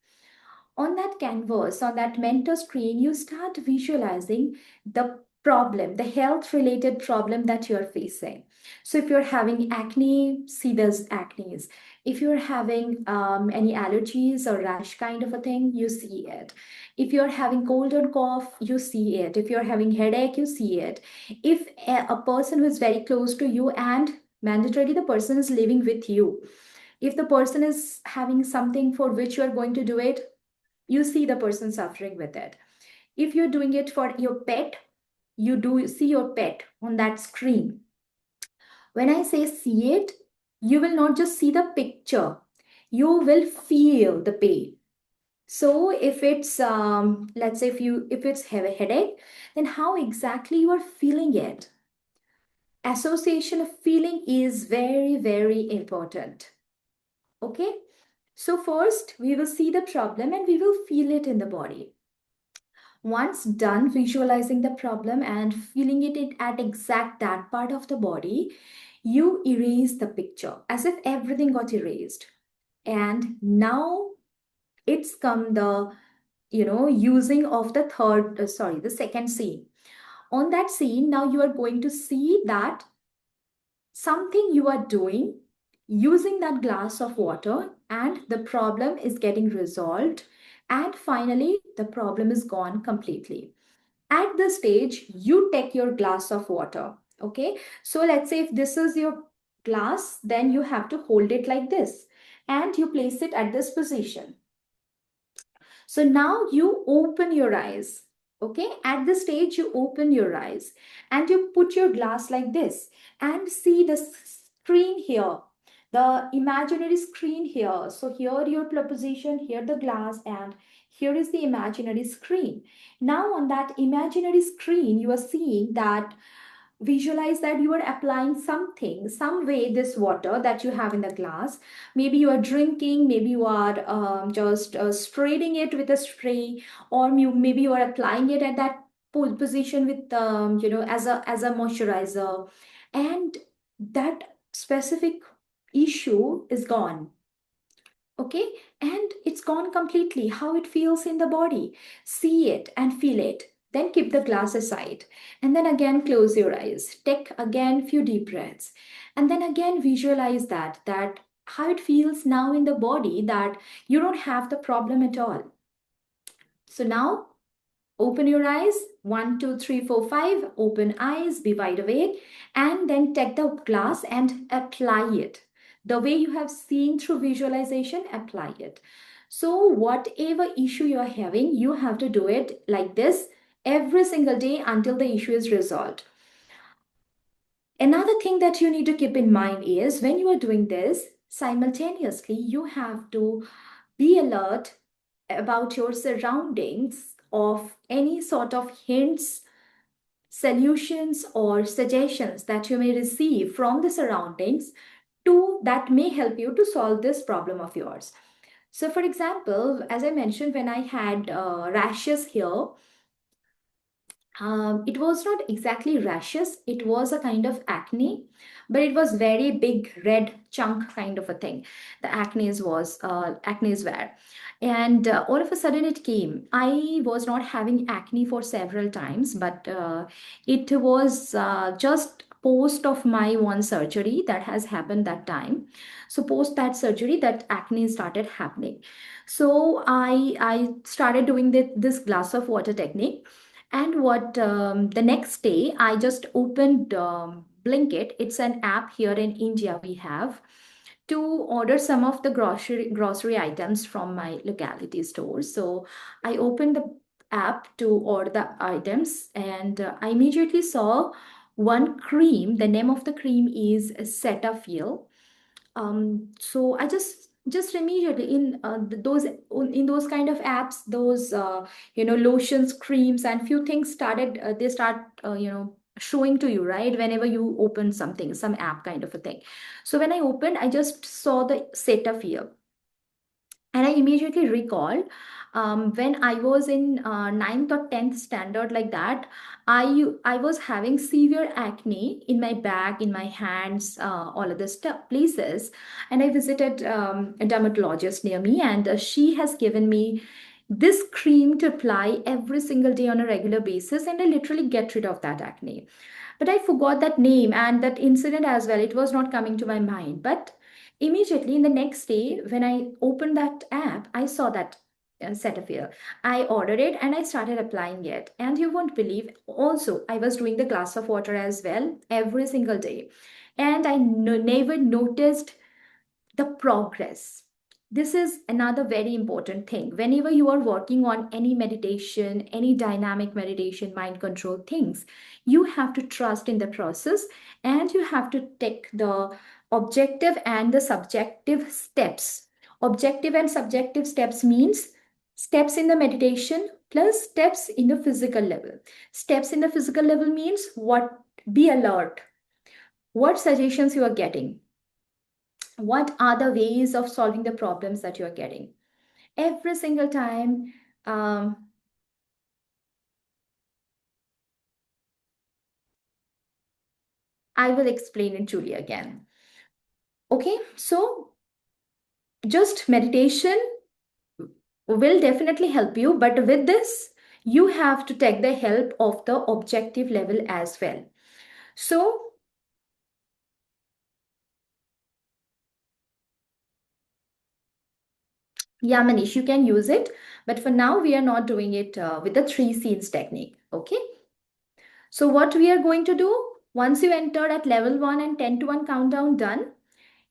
On that canvas, on that mentor screen, you start visualizing the problem, the health related problem that you're facing. So if you're having acne, see those acne. If you're having any allergies or rash kind of a thing, you see it. If you're having cold or cough, you see it. If you're having headache, you see it. If a person who is very close to you and mandatorily the person is living with you, if the person is having something for which you are going to do it, you see the person suffering with it. If you're doing it for your pet, you do see your pet on that screen. When I say see it, you will not just see the picture, you will feel the pain. So if it's let's say if it's have a headache, then how exactly you are feeling it. Association of feeling is very, very important. Okay, so first we will see the problem and we will feel it in the body. Once done visualizing the problem and feeling it at exact that part of the body, you erase the picture as if everything got erased. And now it's come the, using of the the second scene. On that scene, now you are going to see that something you are doing using that glass of water and the problem is getting resolved. And finally, the problem is gone completely. At this stage, you take your glass of water. Okay, so let's say if this is your glass, then you have to hold it like this and you place it at this position. So now you open your eyes. Okay, at this stage, you open your eyes and you put your glass like this and see the screen here, the imaginary screen here. So here your position, here the glass, and here is the imaginary screen. Now on that imaginary screen, you are seeing that, visualize that you are applying something, some way, this water that you have in the glass. Maybe you are drinking, maybe you are just spraying it with a spray, or maybe you are applying it at that position with as a moisturizer, and that specific issue is gone. Okay, and it's gone completely. How it feels in the body, see it and feel it, then keep the glass aside and then again close your eyes, take again few deep breaths, and then again visualize that how it feels now in the body, that you don't have the problem at all. So now Open your eyes, 1, 2, 3, 4, 5, open eyes, be wide awake, and then take the glass and apply it. The way you have seen through visualization, apply it. So whatever issue you are having, you have to do it like this every single day until the issue is resolved. Another thing that you need to keep in mind is when you are doing this, simultaneously, you have to be alert about your surroundings of any sort of hints, solutions, or suggestions that you may receive from the surroundings to that may help you to solve this problem of yours. So, for example, as I mentioned, when I had rashes here, it was not exactly rashes, it was a kind of acne, but it was very big red chunk kind of a thing. The acne were. And all of a sudden it came. I was not having acne for several times, but it was just post of my one surgery that has happened that time. So post that surgery, that acne started happening. So I started doing this glass of water technique, and what the next day, I just opened Blinkit. It's an app here in India we have to order some of the grocery items from my locality store. So I opened the app to order the items, and I immediately saw one cream. The name of the cream is Cetaphil. So I just immediately in those kind of apps, those lotions, creams, and few things started they start showing to you, right, whenever you open something, some app kind of a thing. So when I opened, I just saw the Cetaphil, and I immediately recalled when I was in ninth or 10th standard, like that, I was having severe acne in my back, in my hands, all of the stuff places. And I visited a dermatologist near me, and she has given me this cream to apply every single day on a regular basis, and I literally get rid of that acne. But I forgot that name and that incident as well. It was not coming to my mind. But immediately in the next day, when I opened that app, I saw that Cetaphil. I ordered it and I started applying it. And you won't believe, also, I was doing the glass of water as well every single day. And I never noticed the progress. This is another very important thing. Whenever you are working on any meditation, any dynamic meditation, mind control things, you have to trust in the process, and you have to take the objective and the subjective steps. Objective and subjective steps means steps in the meditation plus steps in the physical level. Steps in the physical level means what? Be alert. What suggestions you are getting, what are the ways of solving the problems that you're getting every single time. um, I will explain it Julie again. Okay, so just meditation will definitely help you, but with this you have to take the help of the objective level as well. So yeah, Manish, you can use it, but for now we are not doing it with the three scenes technique. Okay, so what we are going to do, once you enter at level 1 and 10 to 1 countdown done,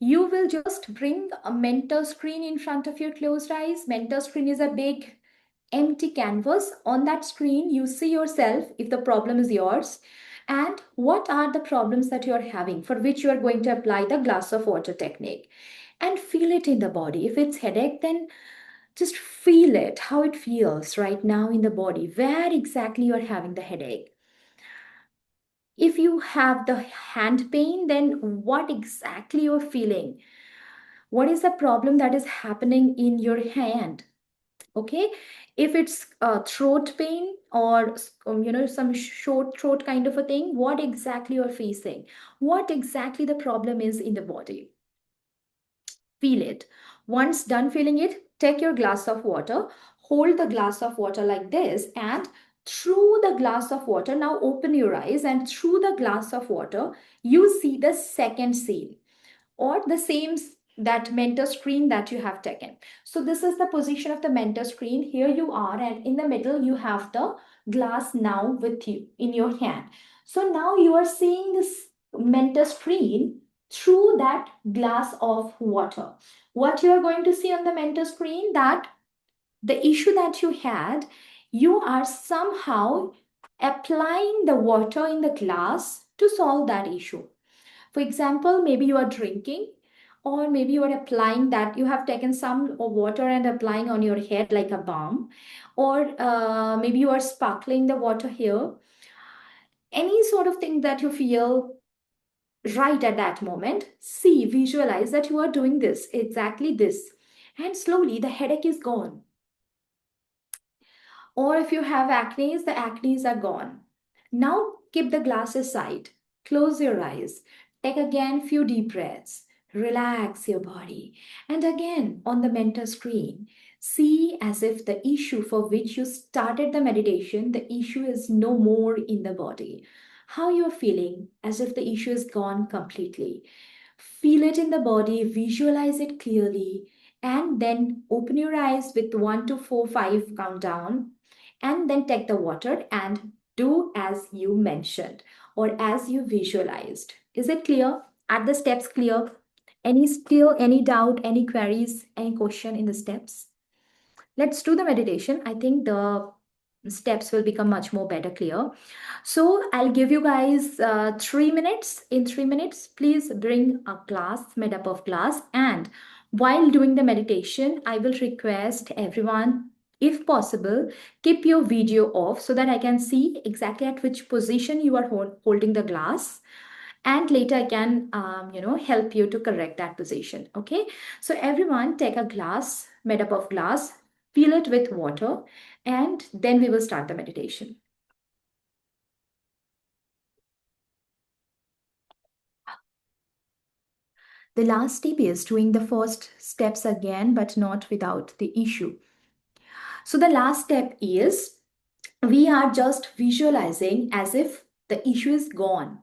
you will just bring a mentor screen in front of your closed eyes. Mentor screen is a big empty canvas. On that screen, you see yourself if the problem is yours and what are the problems that you are having for which you are going to apply the glass of water technique, and feel it in the body. If it's headache, then just feel it, how it feels right now in the body, where exactly you are having the headache. If you have the hand pain, then what exactly you're feeling, what is the problem that is happening in your hand. Okay, if it's throat pain or some short throat kind of a thing, what exactly you're facing, what exactly the problem is in the body. Feel it. Once done feeling it, take your glass of water, hold the glass of water like this, and through the glass of water, now open your eyes, and through the glass of water you see the second scene or the same that mentor screen that you have taken. So this is the position of the mentor screen. Here you are, and in the middle you have the glass now with you in your hand. So now you are seeing this mental screen through that glass of water. What you are going to see on the mental screen, that the issue that you had, you are somehow applying the water in the glass to solve that issue. For example, maybe you are drinking, or maybe you are applying that, you have taken some water and applying on your head like a balm, or maybe you are sparkling the water here. Any sort of thing that you feel right at that moment, see, visualize that you are doing this, exactly this, and slowly the headache is gone. Or if you have acne, the acnes are gone. Now keep the glass aside, close your eyes, take again few deep breaths, relax your body, and again on the mental screen, see as if the issue for which you started the meditation, the issue is no more in the body. How you're feeling, as if the issue is gone completely. Feel it in the body, visualize it clearly, and then open your eyes with 1 to 4, 5 countdown, and then take the water and do as you mentioned or as you visualized. Is it clear? Are the steps clear? Any still any doubt, any queries, any question in the steps? Let's do the meditation. I think the steps will become much more better clear. So I'll give you guys 3 minutes. In 3 minutes, please bring a glass made up of glass. And while doing the meditation, I will request everyone, if possible, keep your video off so that I can see exactly at which position you are holding the glass. And later I can, help you to correct that position. Okay. So everyone take a glass made up of glass, fill it with water, and then we will start the meditation. The last step is doing the first steps again, but not without the issue. So the last step is we are just visualizing as if the issue is gone.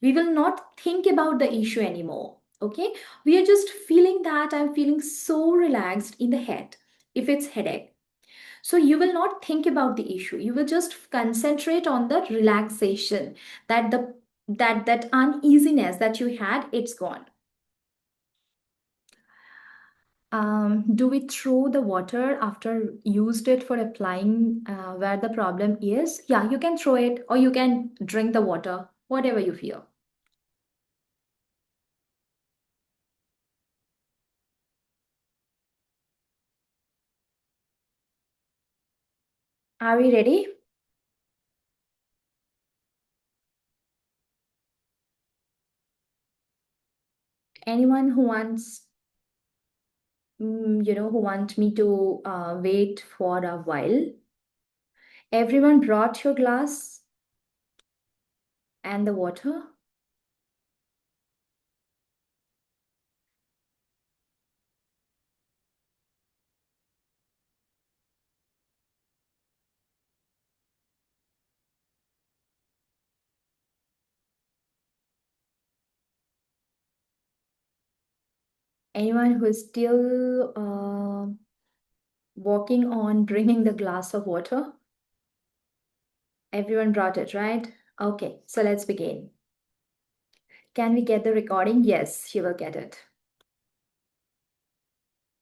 We will not think about the issue anymore. Okay. We are just feeling that I'm feeling so relaxed in the head. If it's headache, so you will not think about the issue. You will just concentrate on the relaxation, that that uneasiness that you had, it's gone. Do we throw the water after used it for applying where the problem is? Yeah, you can throw it or you can drink the water, whatever you feel. Are we ready? Anyone who wants, who want me to wait for a while? Everyone brought your glass and the water? Anyone who is still working on bringing the glass of water? Everyone brought it, right? Okay, so let's begin. Can we get the recording? Yes, you will get it.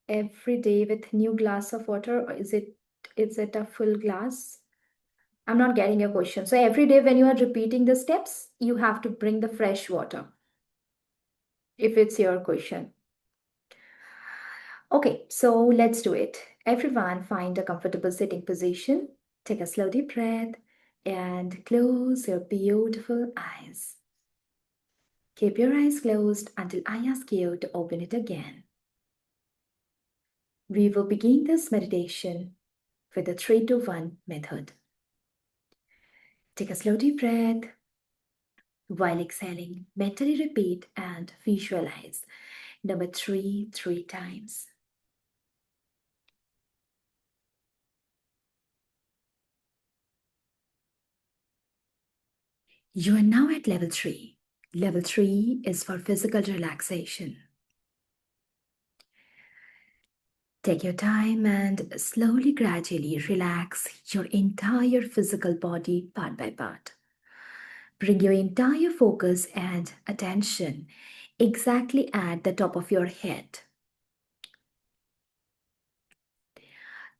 Every day with new glass of water, or is it a full glass? I'm not getting your question. So every day when you are repeating the steps, you have to bring the fresh water, if it's your question. Okay, so let's do it. Everyone find a comfortable sitting position. Take a slow deep breath and close your beautiful eyes. Keep your eyes closed until I ask you to open it again. We will begin this meditation with the 3-2-1 method. Take a slow deep breath. While exhaling, mentally repeat and visualize number 3 3 times. You are now at level 3. Level 3 is for physical relaxation. Take your time and slowly, gradually relax your entire physical body part by part. Bring your entire focus and attention exactly at the top of your head.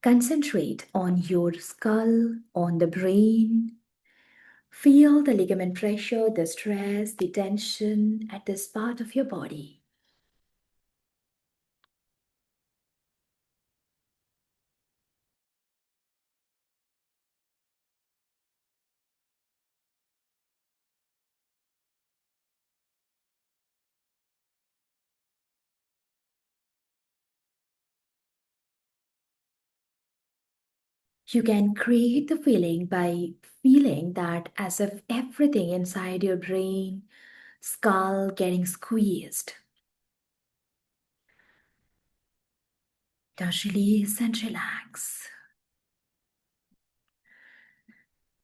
Concentrate on your skull, on the brain. Feel the ligament pressure, the stress, the tension at this part of your body. You can create the feeling by feeling that as if everything inside your brain, skull getting squeezed. Now release and relax.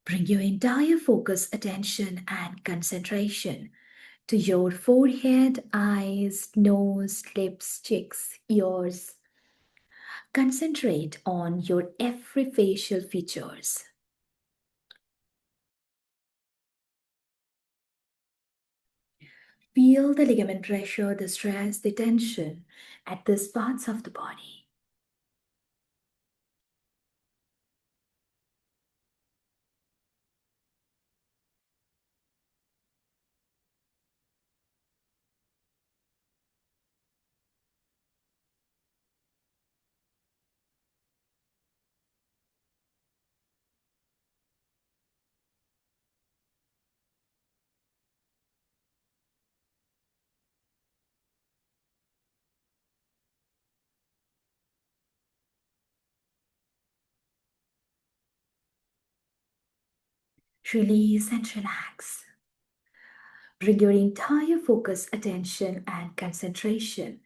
Bring your entire focus, attention, and concentration to your forehead, eyes, nose, lips, cheeks, ears. Concentrate on your every facial features. Feel the ligament pressure, the stress, the tension at these parts of the body. Release and relax. Bring your entire focus, attention, and concentration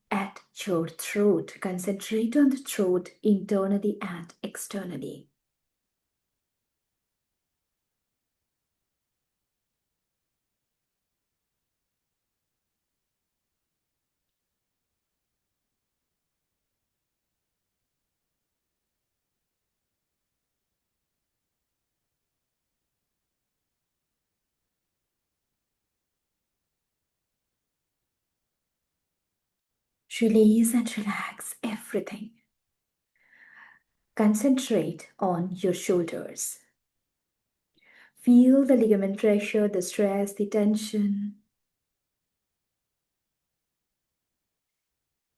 at your throat. Concentrate on the throat internally and externally. Release and relax everything. Concentrate on your shoulders. Feel the ligament pressure, the stress, the tension,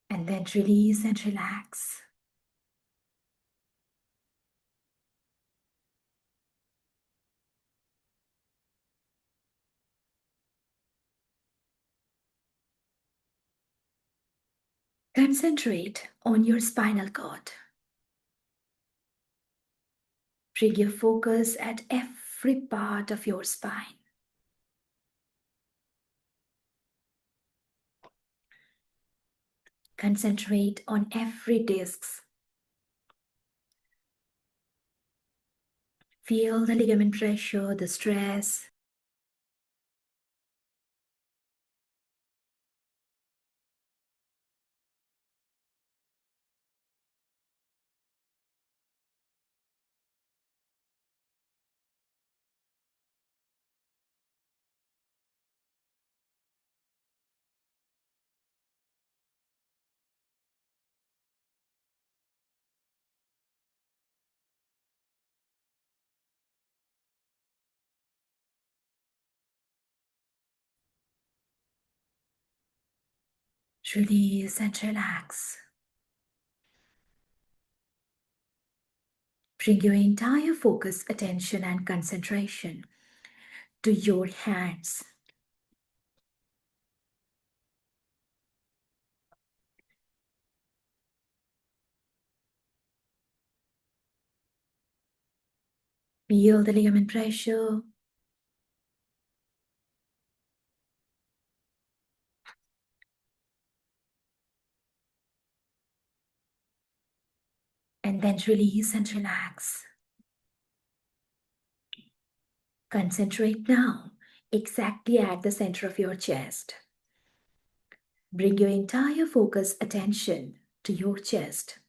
and then release and relax. Concentrate on your spinal cord. Bring your focus at every part of your spine. Concentrate on every disc. Feel the ligament pressure, the stress. Release and relax. Bring your entire focus, attention, and concentration to your hands. Feel the ligament pressure. And then release and relax. Concentrate now exactly at the center of your chest. Bring your entire focus, attention to your chest.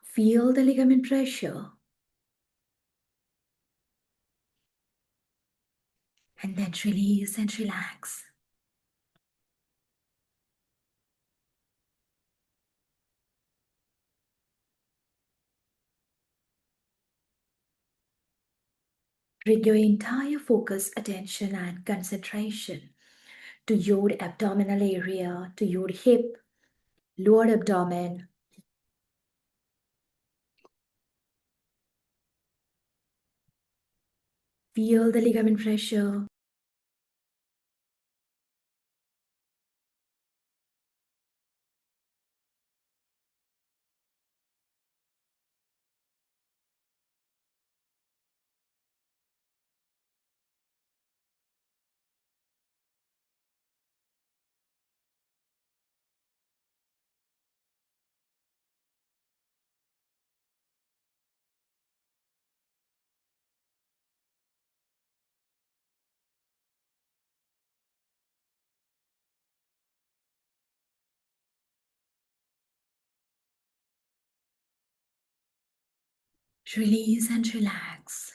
Feel the ligament pressure. And then release and relax. Bring your entire focus, attention, and concentration to your abdominal area, to your hip, lower abdomen. Feel the ligament pressure. Release and relax.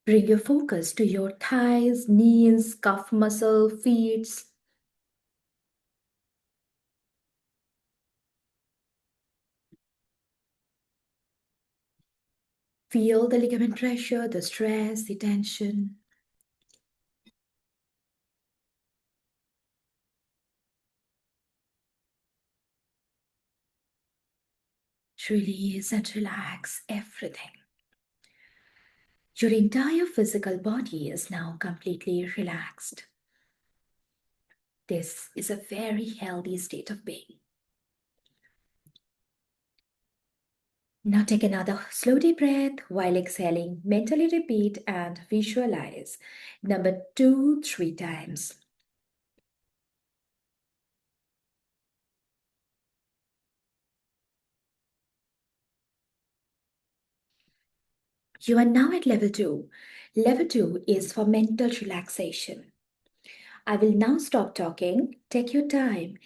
Bring your focus to your thighs, knees, calf muscle, feet. Feel the ligament pressure, the stress, the tension. Release and relax everything. Your entire physical body is now completely relaxed. This is a very healthy state of being. Now take another slow deep breath while exhaling. Mentally repeat and visualize. Number 2, 3 times. You are now at level 2. Level 2 is for mental relaxation. I will now stop talking, take your time,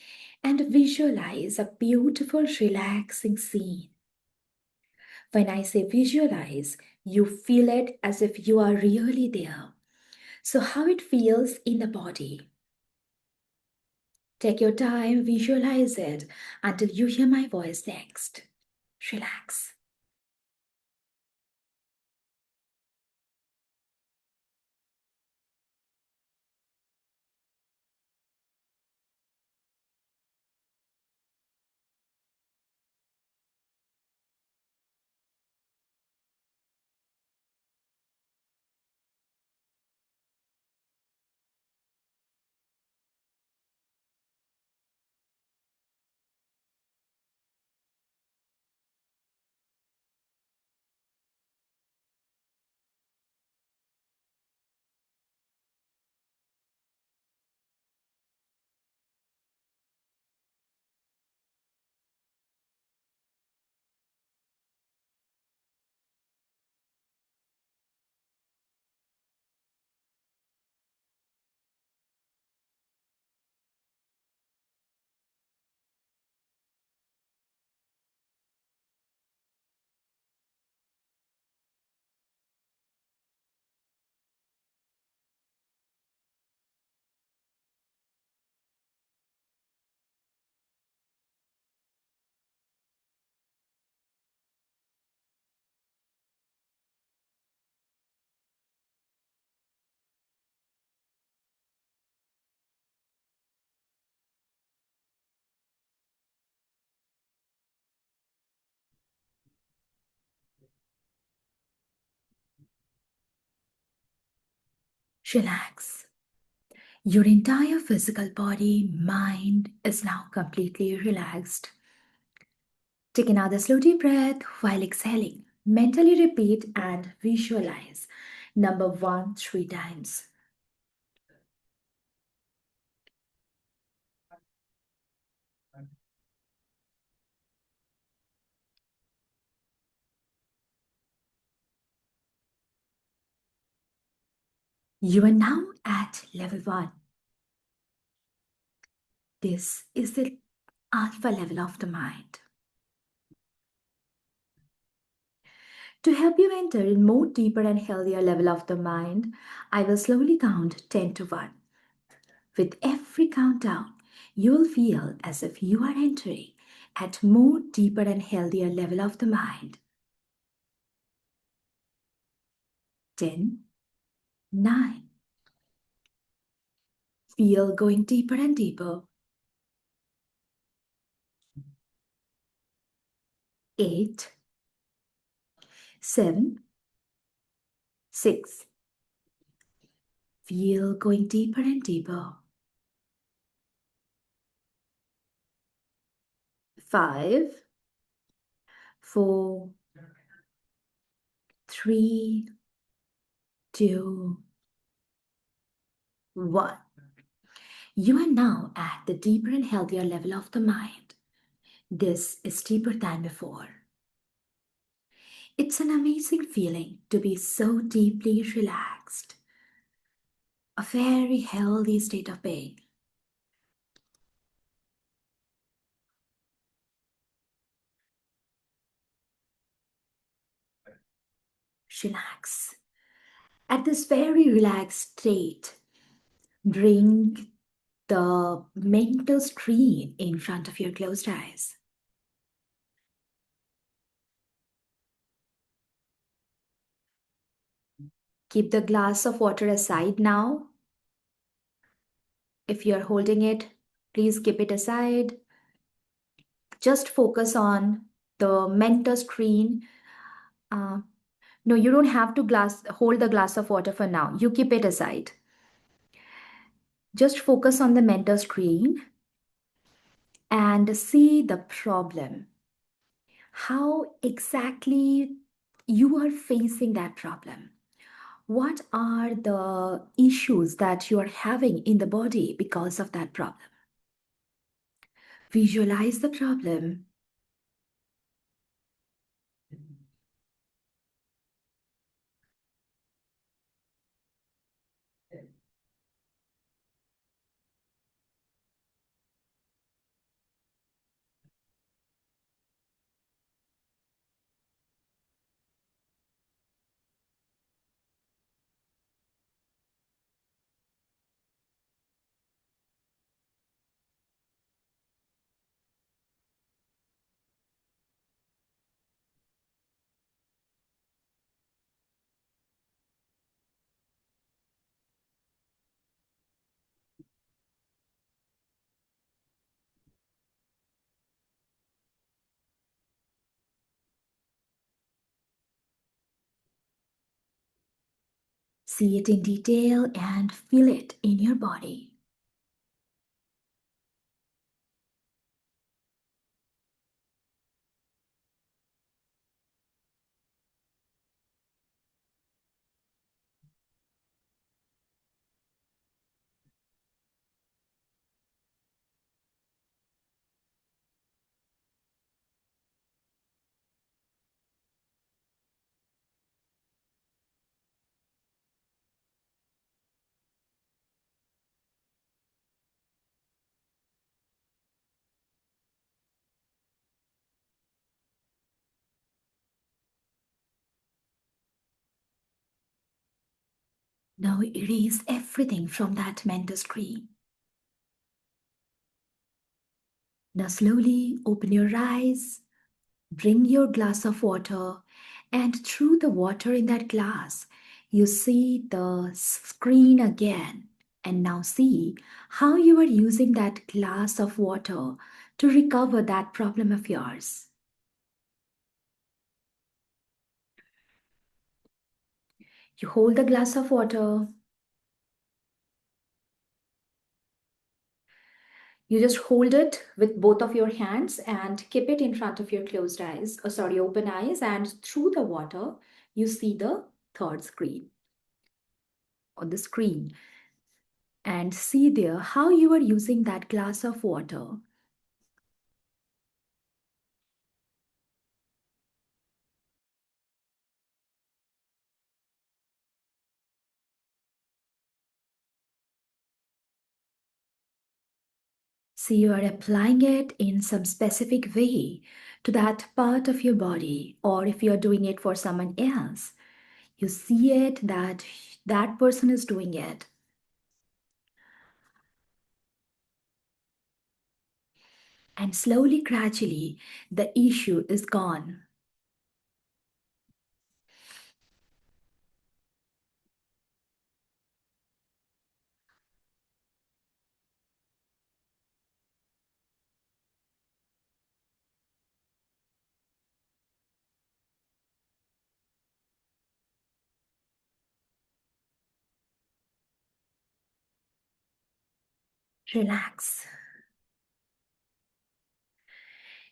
and visualize a beautiful, relaxing scene. When I say visualize, you feel it as if you are really there. So, how it feels in the body. Take your time, visualize it until you hear my voice next. Relax. Relax. Your entire physical body, mind is now completely relaxed. Take another slow deep breath while exhaling. Mentally repeat and visualize. Number 1, 3 times. You are now at level 1. This is the alpha level of the mind. To help you enter in more deeper and healthier level of the mind, I will slowly count 10 to 1. With every countdown, you will feel as if you are entering at more deeper and healthier level of the mind. 10, 9. Feel going deeper and deeper. 8, 7, 6. Feel going deeper and deeper. 5, 4, 3, 2, 1. You are now at the deeper and healthier level of the mind. This is deeper than before. It's an amazing feeling to be so deeply relaxed. A very healthy state of being. Relax. At this very relaxed state, bring the mental screen in front of your closed eyes. Keep the glass of water aside now. If you're holding it, please keep it aside. Just focus on the mental screen. Uh, no, you don't have to hold the glass of water for now. You keep it aside. Just focus on the mental screen and see the problem. How exactly you are facing that problem. What are the issues that you are having in the body because of that problem? Visualize the problem. See it in detail and feel it in your body. Now erase everything from that mental screen. Now slowly open your eyes, bring your glass of water, and through the water in that glass, you see the screen again. And now see how you are using that glass of water to recover that problem of yours. You hold the glass of water. You just hold it with both of your hands and keep it in front of your closed eyes, open eyes, and through the water, you see the third screen on the screen. And see there how you are using that glass of water. So you are applying it in some specific way to that part of your body, or if you're doing it for someone else, you see it that that person is doing it. And slowly, gradually, the issue is gone. Relax.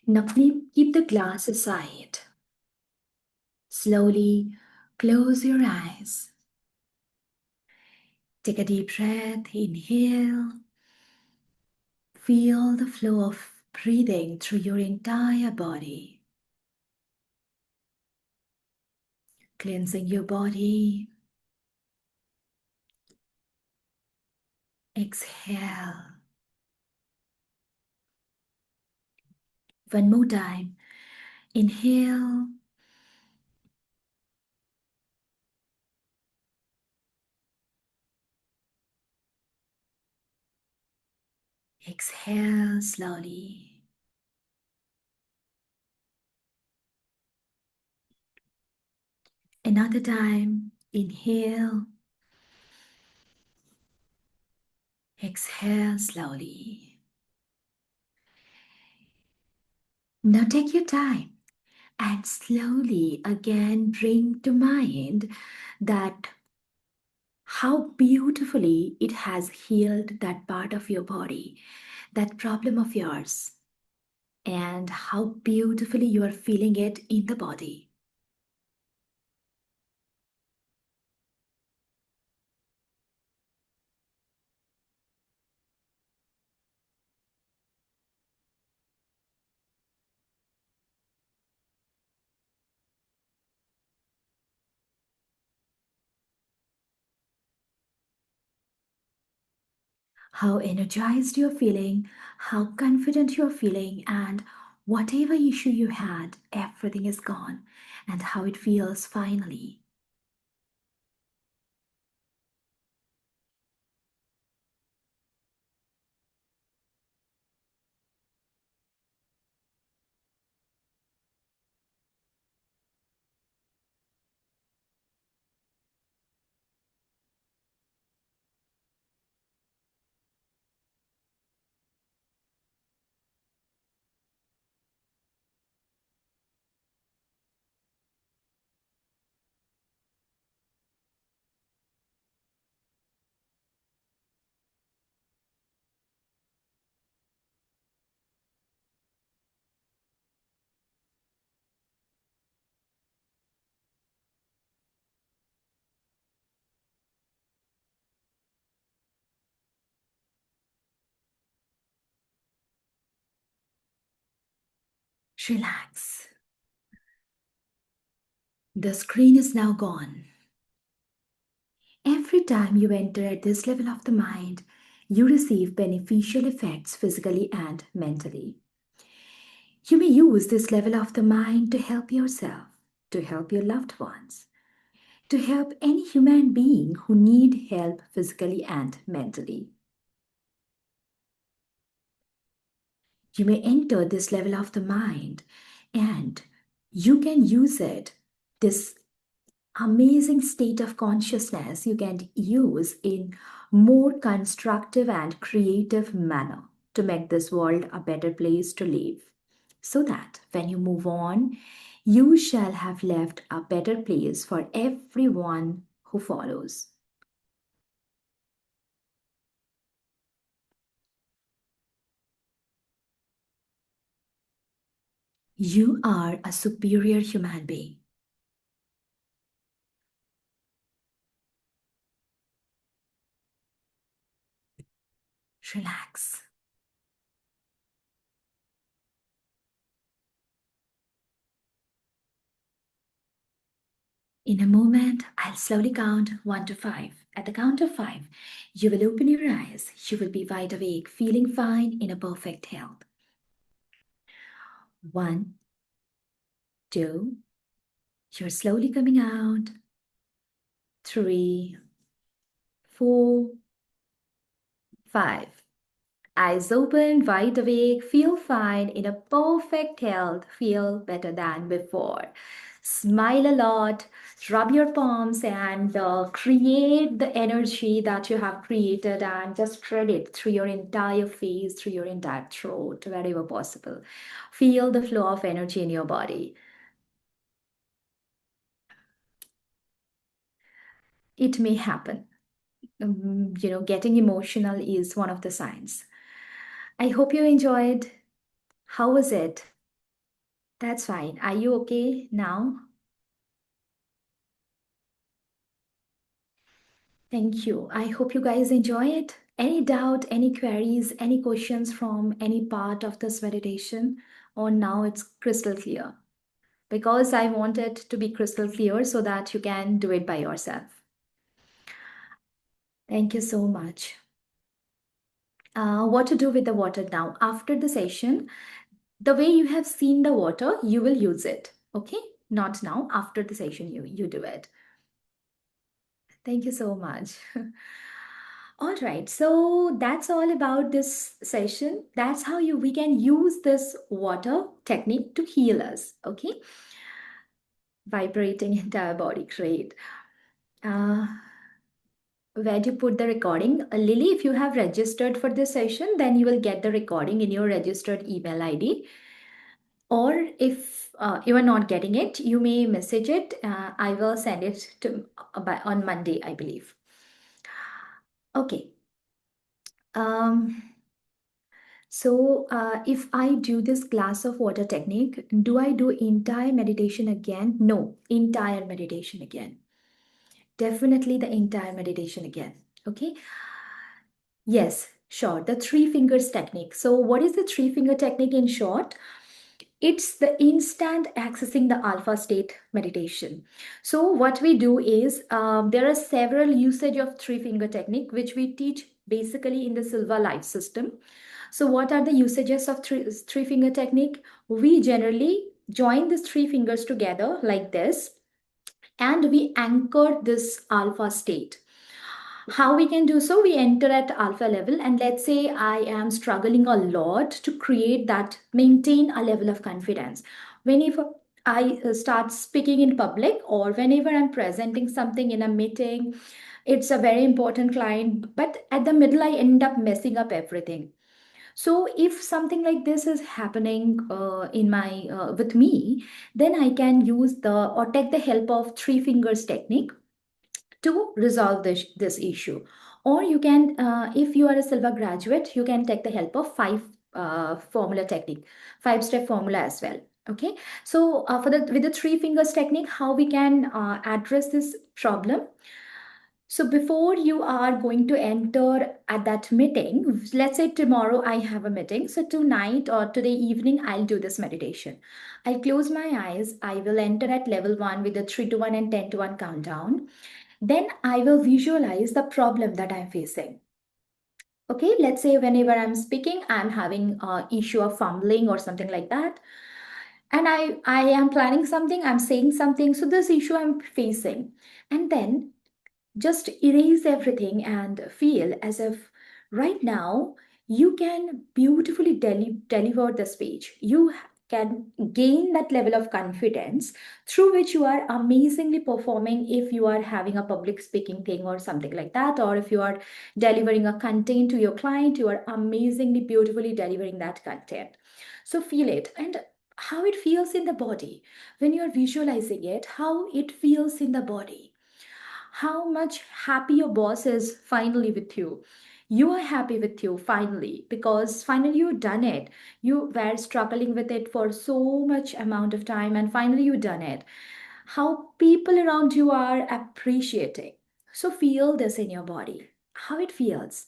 Now keep the glass aside. Slowly close your eyes. Take a deep breath, inhale. Feel the flow of breathing through your entire body, cleansing your body. Exhale. One more time. Inhale. Exhale slowly. Another time. Inhale. Exhale slowly. Now take your time and slowly again bring to mind that how beautifully it has healed that part of your body, that problem of yours, and how beautifully you are feeling it in the body. How energized you're feeling, how confident you're feeling, and whatever issue you had, everything is gone, and how it feels finally. Relax. The screen is now gone. Every time you enter at this level of the mind, you receive beneficial effects physically and mentally. You may use this level of the mind to help yourself, to help your loved ones, to help any human being who need help physically and mentally. You may enter this level of the mind and you can use it, this amazing state of consciousness you can use in more constructive and creative manner to make this world a better place to live, so that when you move on you shall have left a better place for everyone who follows. You are a superior human being. Relax. In a moment, I'll slowly count 1 to 5, At the count of 5, you will open your eyes. You will be wide awake, feeling fine in a perfect health. 1, 2, you're slowly coming out. 3, 4, 5. Eyes open, wide awake, feel fine, in a perfect health, feel better than before. Smile a lot, rub your palms, and create the energy that you have created and just spread it through your entire face, through your entire throat, wherever possible. Feel the flow of energy in your body. It may happen. Getting emotional is one of the signs. I hope you enjoyed. How was it? That's fine. Are you okay now? Thank you. I hope you guys enjoy it. Any doubt, any queries, any questions from any part of this meditation? Or now it's crystal clear? Because I want it to be crystal clear so that you can do it by yourself. Thank you so much. What to do with the water now? After the session, the way you have seen the water, you will use it. Okay? Not now. After the session, you do it. Thank you so much. All right, so that's all about this session. That's how we can use this water technique to heal us. Okay, vibrating entire body, great. Uh, where do you put the recording? Lily, if you have registered for this session, then you will get the recording in your registered email ID. Or if you are not getting it, you may message it. I will send it to on Monday, I believe. Okay. Um, So, if I do this glass of water technique, do I do entire meditation again? No, entire meditation again. Definitely the entire meditation again. Okay. Yes, sure. The three fingers technique. So, what is the three finger technique in short? It's the instant accessing the alpha state meditation. So what we do is there are several usage of three finger technique which we teach basically in the Silva life system. So what are the usages of three finger technique? We generally join these three fingers together like this, and we anchor this alpha state. How we can do so? We enter at alpha level, and let's say I am struggling a lot to create that, maintain a level of confidence. Whenever I start speaking in public, or whenever I'm presenting something in a meeting, it's a very important client, but at the middle, I end up messing up everything. So if something like this is happening in my with me, then I can use the or take the help of three fingers technique to resolve this issue. Or you can, if you are a Silva graduate, you can take the help of five formula technique, 5-step formula as well. Okay, so for the with the three fingers technique, how we can address this problem? So before you are going to enter at that meeting, let's say tomorrow I have a meeting. So tonight or today evening, I'll do this meditation. I'll close my eyes. I will enter at level 1 with the 3 to 1 and 10 to 1 countdown. Then I will visualize the problem that I'm facing. Okay, let's say whenever I'm speaking, I'm having an issue of fumbling or something like that. And I am planning something, I'm saying something. So this issue I'm facing. And then just erase everything and feel as if right now you can beautifully deliver the speech. You can gain that level of confidence through which you are amazingly performing if you are having a public speaking thing or something like that, or if you are delivering a content to your client, you are amazingly beautifully delivering that content. So feel it, and how it feels in the body when you are visualizing it, how it feels in the body, how much happy your boss is finally with you. You are happy with you finally because finally you done it. You were struggling with it for so much amount of time and finally you done it. How people around you are appreciating. So feel this in your body, how it feels.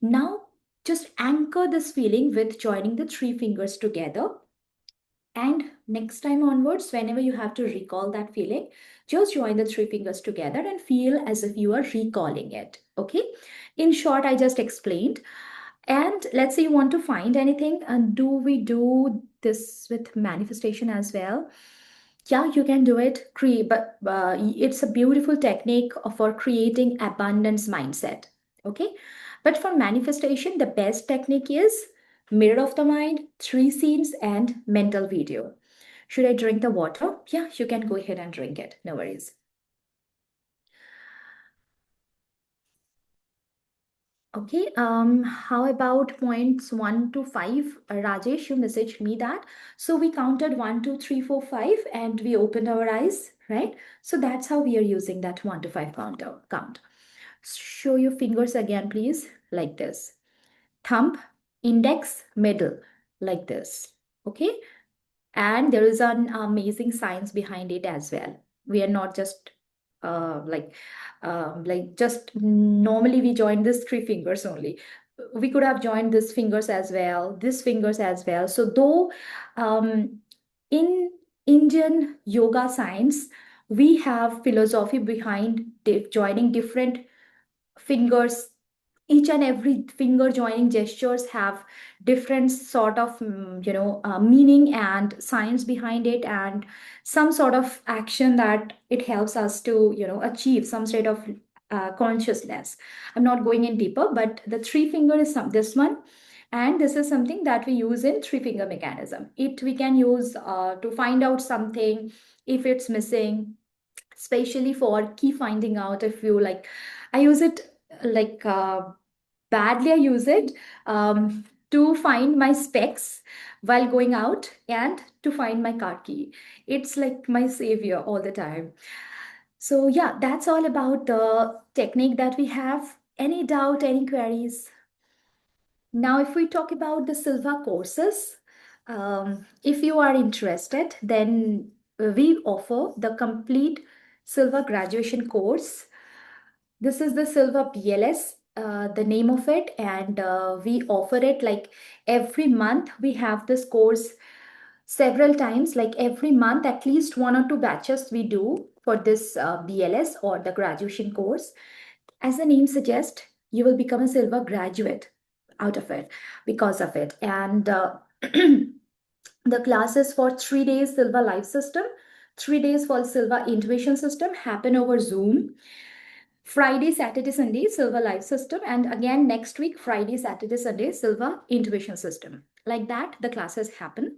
Now just anchor this feeling with joining the three fingers together And next time onwards, whenever you have to recall that feeling, just join the three fingers together and feel as if you are recalling it. Okay. In short, I just explained. And let's say you want to find anything. And do we do this with manifestation as well? Yeah, you can do it. Create, but it's a beautiful technique for creating abundance mindset. Okay. But for manifestation, the best technique is mirror of the mind, three scenes, and mental video. Should I drink the water? Yeah, you can go ahead and drink it. No worries. Okay, how about points 1 to 5? Rajesh, you messaged me that. So we counted 1, 2, 3, 4, 5, and we opened our eyes, right? So that's how we are using that 1 to 5 count. Show your fingers again, please, like this. Thumb, index, middle, like this. Okay, and there is an amazing science behind it as well. We are not just just normally we join these three fingers only. We could have joined these fingers as well, these fingers as well. So though in Indian yoga science, we have philosophy behind joining different fingers. Each and every finger joining gestures have different sort of meaning and science behind it, and some sort of action that it helps us to achieve some state of consciousness. I'm not going in deeper, but the three finger is this one, and this is something that we use in three finger mechanism. It we can use to find out something if it's missing, especially for key finding out. If you like, I use it like badly. I use it to find my specs while going out and to find my car key. It's like my savior all the time. So yeah, that's all about the technique that we have. Any doubt, any queries? Now, if we talk about the Silva courses, if you are interested, then we offer the complete Silva graduation course. This is the Silva BLS, the name of it, and we offer it like every month. We have this course several times, like every month, at least 1 or 2 batches we do for this BLS or the graduation course. As the name suggests, you will become a Silva graduate out of it because of it. And the classes for 3 days Silva Life System, 3 days for Silva Intuition System happen over Zoom. Friday, Saturday, Sunday, Silva Life System, and again next week, Friday, Saturday, Sunday, Silva Intuition System. Like that, the classes happen.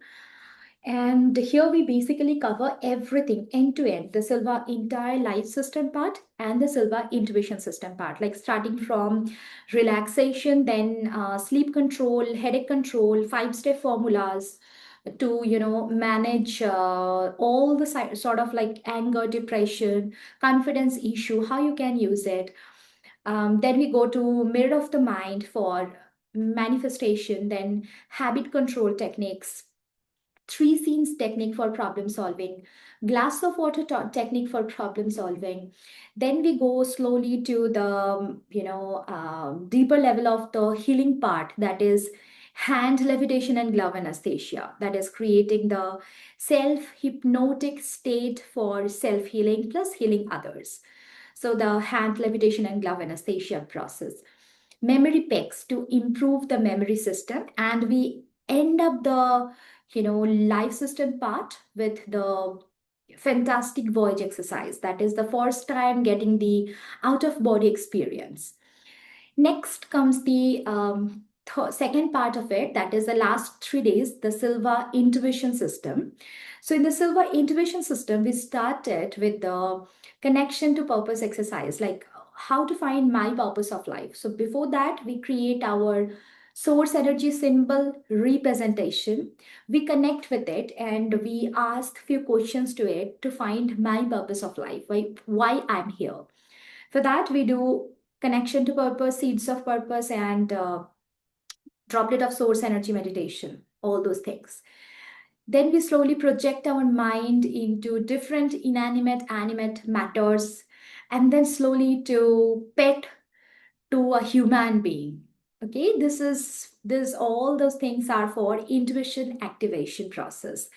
And here we basically cover everything end to end, the Silva entire life system part and the Silva intuition system part, like starting from relaxation, then sleep control, headache control, 5-step formulas to, manage all the sort of like anger, depression, confidence issue, how you can use it. Then we go to mirror of the mind for manifestation, then habit control techniques, three scenes technique for problem solving, glass of water technique for problem solving. Then we go slowly to the deeper level of the healing part, that is hand levitation and glove anesthesia, that is creating the self hypnotic state for self healing plus healing others. So the hand levitation and glove anesthesia process, memory picks to improve the memory system, and we end up the life system part with the fantastic voyage exercise, that is the first time getting the out of body experience. Next comes the second part of it, that is the last 3 days, the Silva intuition system. So in the Silva intuition system, we started with the connection to purpose exercise, like how to find my purpose of life. So before that, we create our source energy symbol representation. We connect with it and we ask few questions to it to find my purpose of life, why I'm here. For that, we do connection to purpose, seeds of purpose, and droplet of source energy meditation, all those things. Then we slowly project our mind into different inanimate, animate matters, and then slowly to pet to a human being. Okay, this all those things are for intuition activation process.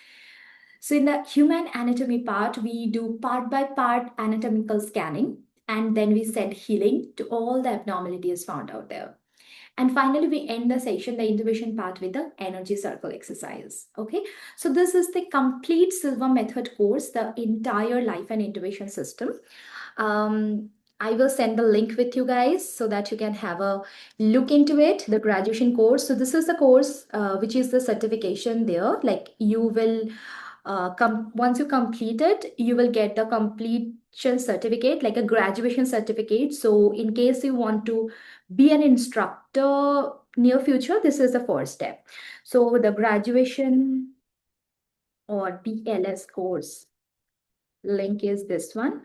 So in the human anatomy part, we do part by part anatomical scanning, and then we send healing to all the abnormalities found out there. And finally, we end the session, the intubation part, with the energy circle exercise. Okay, so this is the complete Silva method course, the entire life and intubation system. Um, I will send the link with you guys so that you can have a look into it, the graduation course. So this is the course which is the certification there. Like you will once you complete it, you will get the completion certificate, like a graduation certificate. So in case you want to be an instructor near future, this is the first step. So the graduation or BLS course link is this one.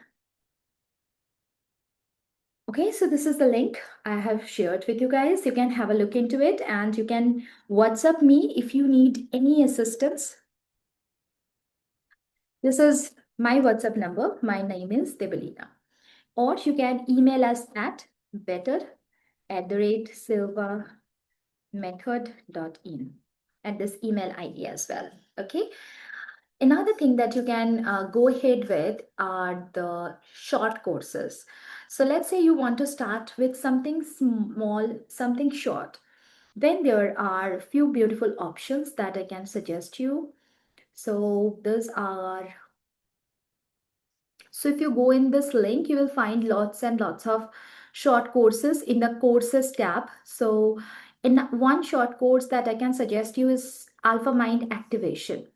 Okay, so this is the link I have shared with you guys. You can have a look into it and you can WhatsApp me if you need any assistance. This is my WhatsApp number. My name is Debalina. Or you can email us at better@silvamethod.in at this email ID as well. Okay. Another thing that you can go ahead with are the short courses. So let's say you want to start with something small, something short. Then there are a few beautiful options that I can suggest you. So those are, so if you go in this link, you will find lots and lots of short courses in the courses tab. So in one short course that I can suggest you is Alpha Mind Activation.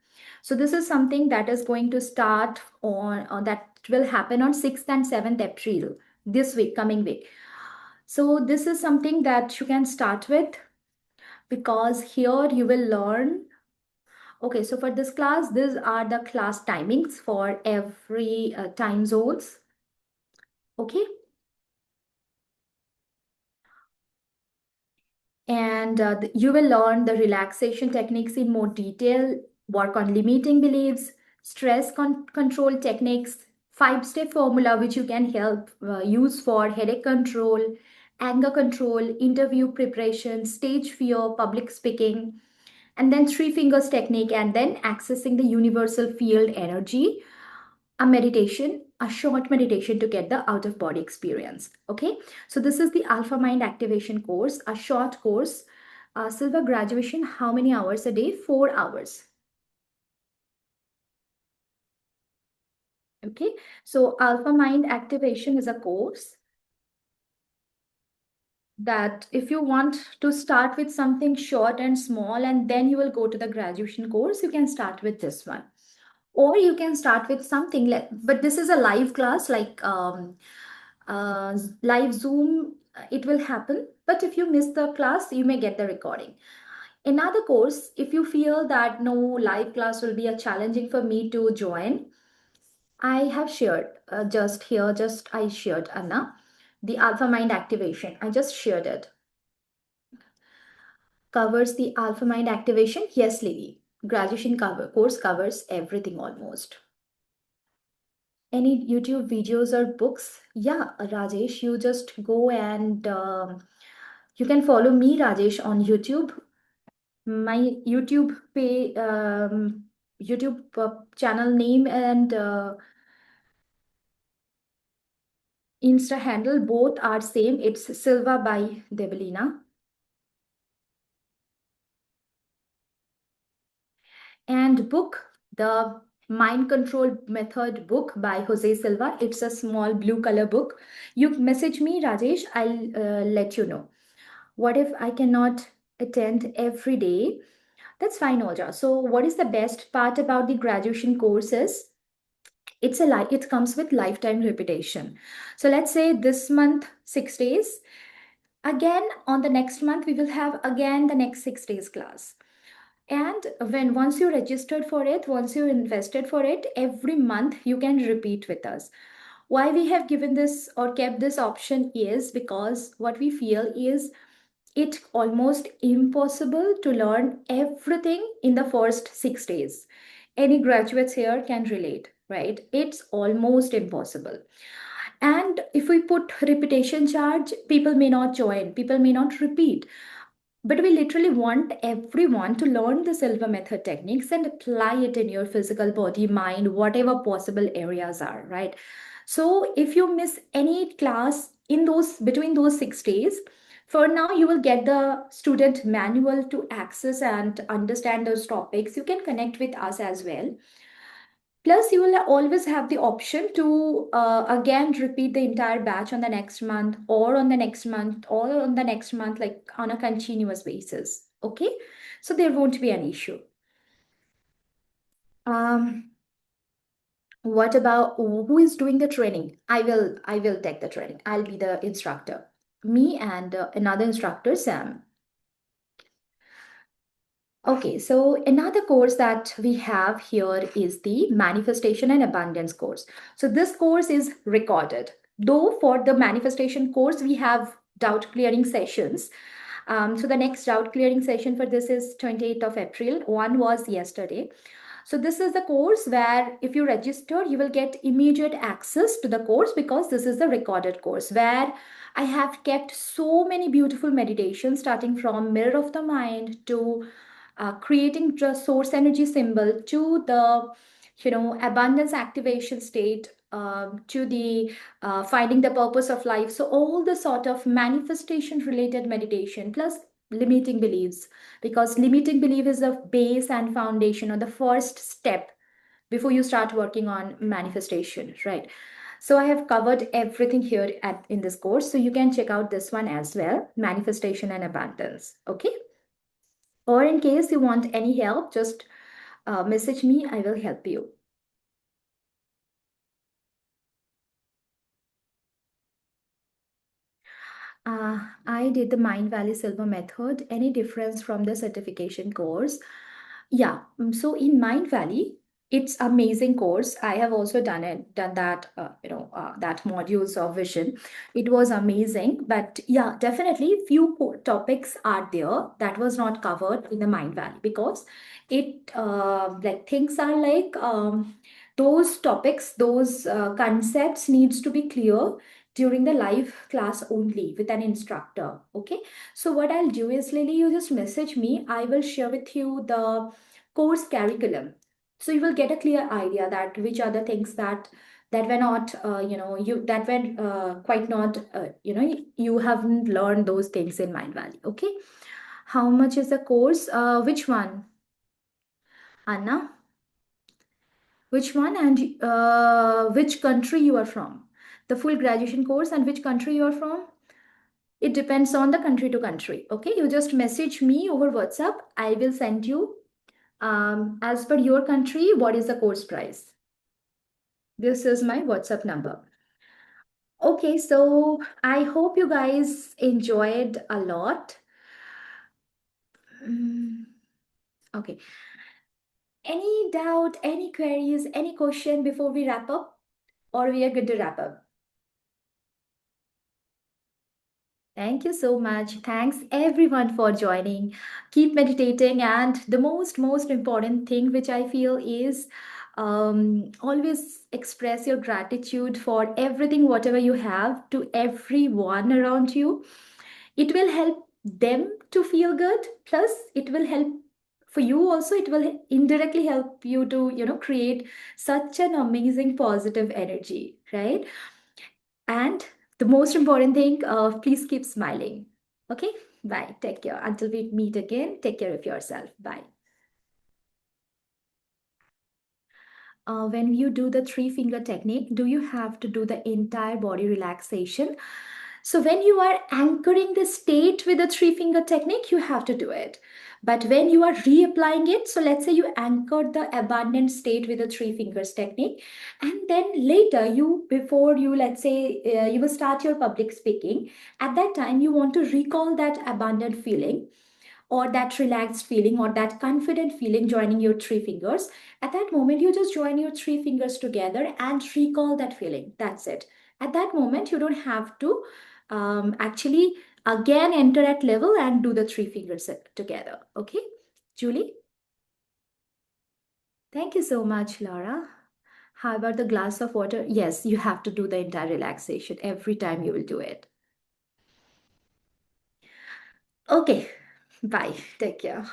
So this is something that is going to start on that will happen on 6th and 7th April this week, coming week. So this is something that you can start with because here you will learn. Okay, so for this class, these are the class timings for every time zones. Okay. And you will learn the relaxation techniques in more detail, work on limiting beliefs, stress control techniques, 5-step formula which you can help use for headache control, anger control, interview preparation, stage fear, public speaking, and then 3 fingers technique, and then accessing the universal field energy, a meditation, a short meditation to get the out of body experience. Okay, so this is the Alpha Mind Activation course, a short course. Silver graduation, how many hours a day? 4 hours. Okay, so Alpha Mind Activation is a course that if you want to start with something short and small and then you will go to the graduation course, you can start with this one. Or you can start with something like, but this is a live class, like live Zoom, it will happen. But if you miss the class, you may get the recording. Another course, if you feel that no, live class will be a challenging for me to join, I have shared just here, just I shared Anna, the Alpha Mind Activation. I just shared it. Covers the Alpha Mind Activation. Yes, Lily. Graduation course covers everything almost. Any YouTube videos or books? Yeah, Rajesh, you just go and you can follow me, Rajesh, on YouTube. My YouTube channel name and Insta handle both are same. It's Silva by Debalina. And book, the Mind Control Method book by Jose Silva. It's a small blue color book. You message me, Rajesh, I'll let you know. What if I cannot attend every day? That's fine, Oja. So what is the best part about the graduation courses? It comes with lifetime repetition. So let's say this month, 6 days. Again, on the next month, we will have again the next 6 days class. And when once you registered for it, once you invested for it, every month you can repeat with us. Why we have given this or kept this option is because what we feel is it almost impossible to learn everything in the first 6 days. Any graduates here can relate, right? It's almost impossible. And if we put repetition charge, people may not join, people may not repeat. But we literally want everyone to learn the Silva method techniques and apply it in your physical body, mind, whatever possible areas are, right? So if you miss any class in those between those 6 days, for now you will get the student manual to access and understand those topics. You can connect with us as well. Plus, you will always have the option to again repeat the entire batch on the next month, or on the next month, or on the next month, like on a continuous basis. Okay, so there won't be an issue. Um, what about who is doing the training? I will take the training. I'll be the instructor. Me and another instructor, Sam. Okay, so another course that we have here is the Manifestation and Abundance course. So this course is recorded. Though for the manifestation course, we have doubt clearing sessions. So the next doubt clearing session for this is 28th of April. One was yesterday. So this is the course where if you register, you will get immediate access to the course, because this is the recorded course where I have kept so many beautiful meditations, starting from mirror of the mind to creating the source energy symbol, to the abundance activation state, to the finding the purpose of life. So all the sort of manifestation related meditation, plus limiting beliefs, because limiting belief is the base and foundation, or the first step before you start working on manifestation, right? So I have covered everything here in this course, so you can check out this one as well, manifestation and abundance. Okay, or in case you want any help, just message me, I will help you. I did the Mind Valley Silver Method. Any difference from the certification course? Yeah. So in Mind Valley, it's amazing course. I have also done that, that modules of vision. It was amazing. But yeah, definitely few topics are there that was not covered in the Mind Valley, because it like things are like those topics, those concepts needs to be clear during the live class only with an instructor. Okay, so what I'll do is, Lily, you just message me, I will share with you the course curriculum, so you will get a clear idea that which are the things that were not you that were quite not you haven't learned those things in Mind Valley. Okay, how much is the course? Which one, Anna? Which one? And which country you are from? The full graduation course, and which country you are from? It depends on the country to country. Okay, you just message me over WhatsApp. I will send you, as per your country, what is the course price. This is my WhatsApp number. Okay, so I hope you guys enjoyed a lot. Mm, okay. Any doubt, any queries, any question before we wrap up? Or we are good to wrap up? Thank you so much. Thanks everyone for joining. Keep meditating. And the most important thing, which I feel, is always express your gratitude for everything, whatever you have, to everyone around you. It will help them to feel good. Plus, it will help for you also. It will indirectly help you to, create such an amazing positive energy, right? And the most important thing, please keep smiling. Okay? Bye. Take care. Until we meet again, take care of yourself. Bye. When you do the three finger technique, do you have to do the entire body relaxation? So when you are anchoring the state with the three finger technique, you have to do it. But when you are reapplying it, so let's say you anchored the abundant state with the three fingers technique, and then later you, before you, let's say you will start your public speaking, at that time you want to recall that abundant feeling, or that relaxed feeling, or that confident feeling, joining your three fingers. At that moment, you just join your three fingers together and recall that feeling. That's it. At that moment, you don't have to actually again enter at level and do the three fingers together. Okay, Julie? Thank you so much, Laura. How about the glass of water? Yes, you have to do the entire relaxation every time you will do it. Okay, Bye. Take care.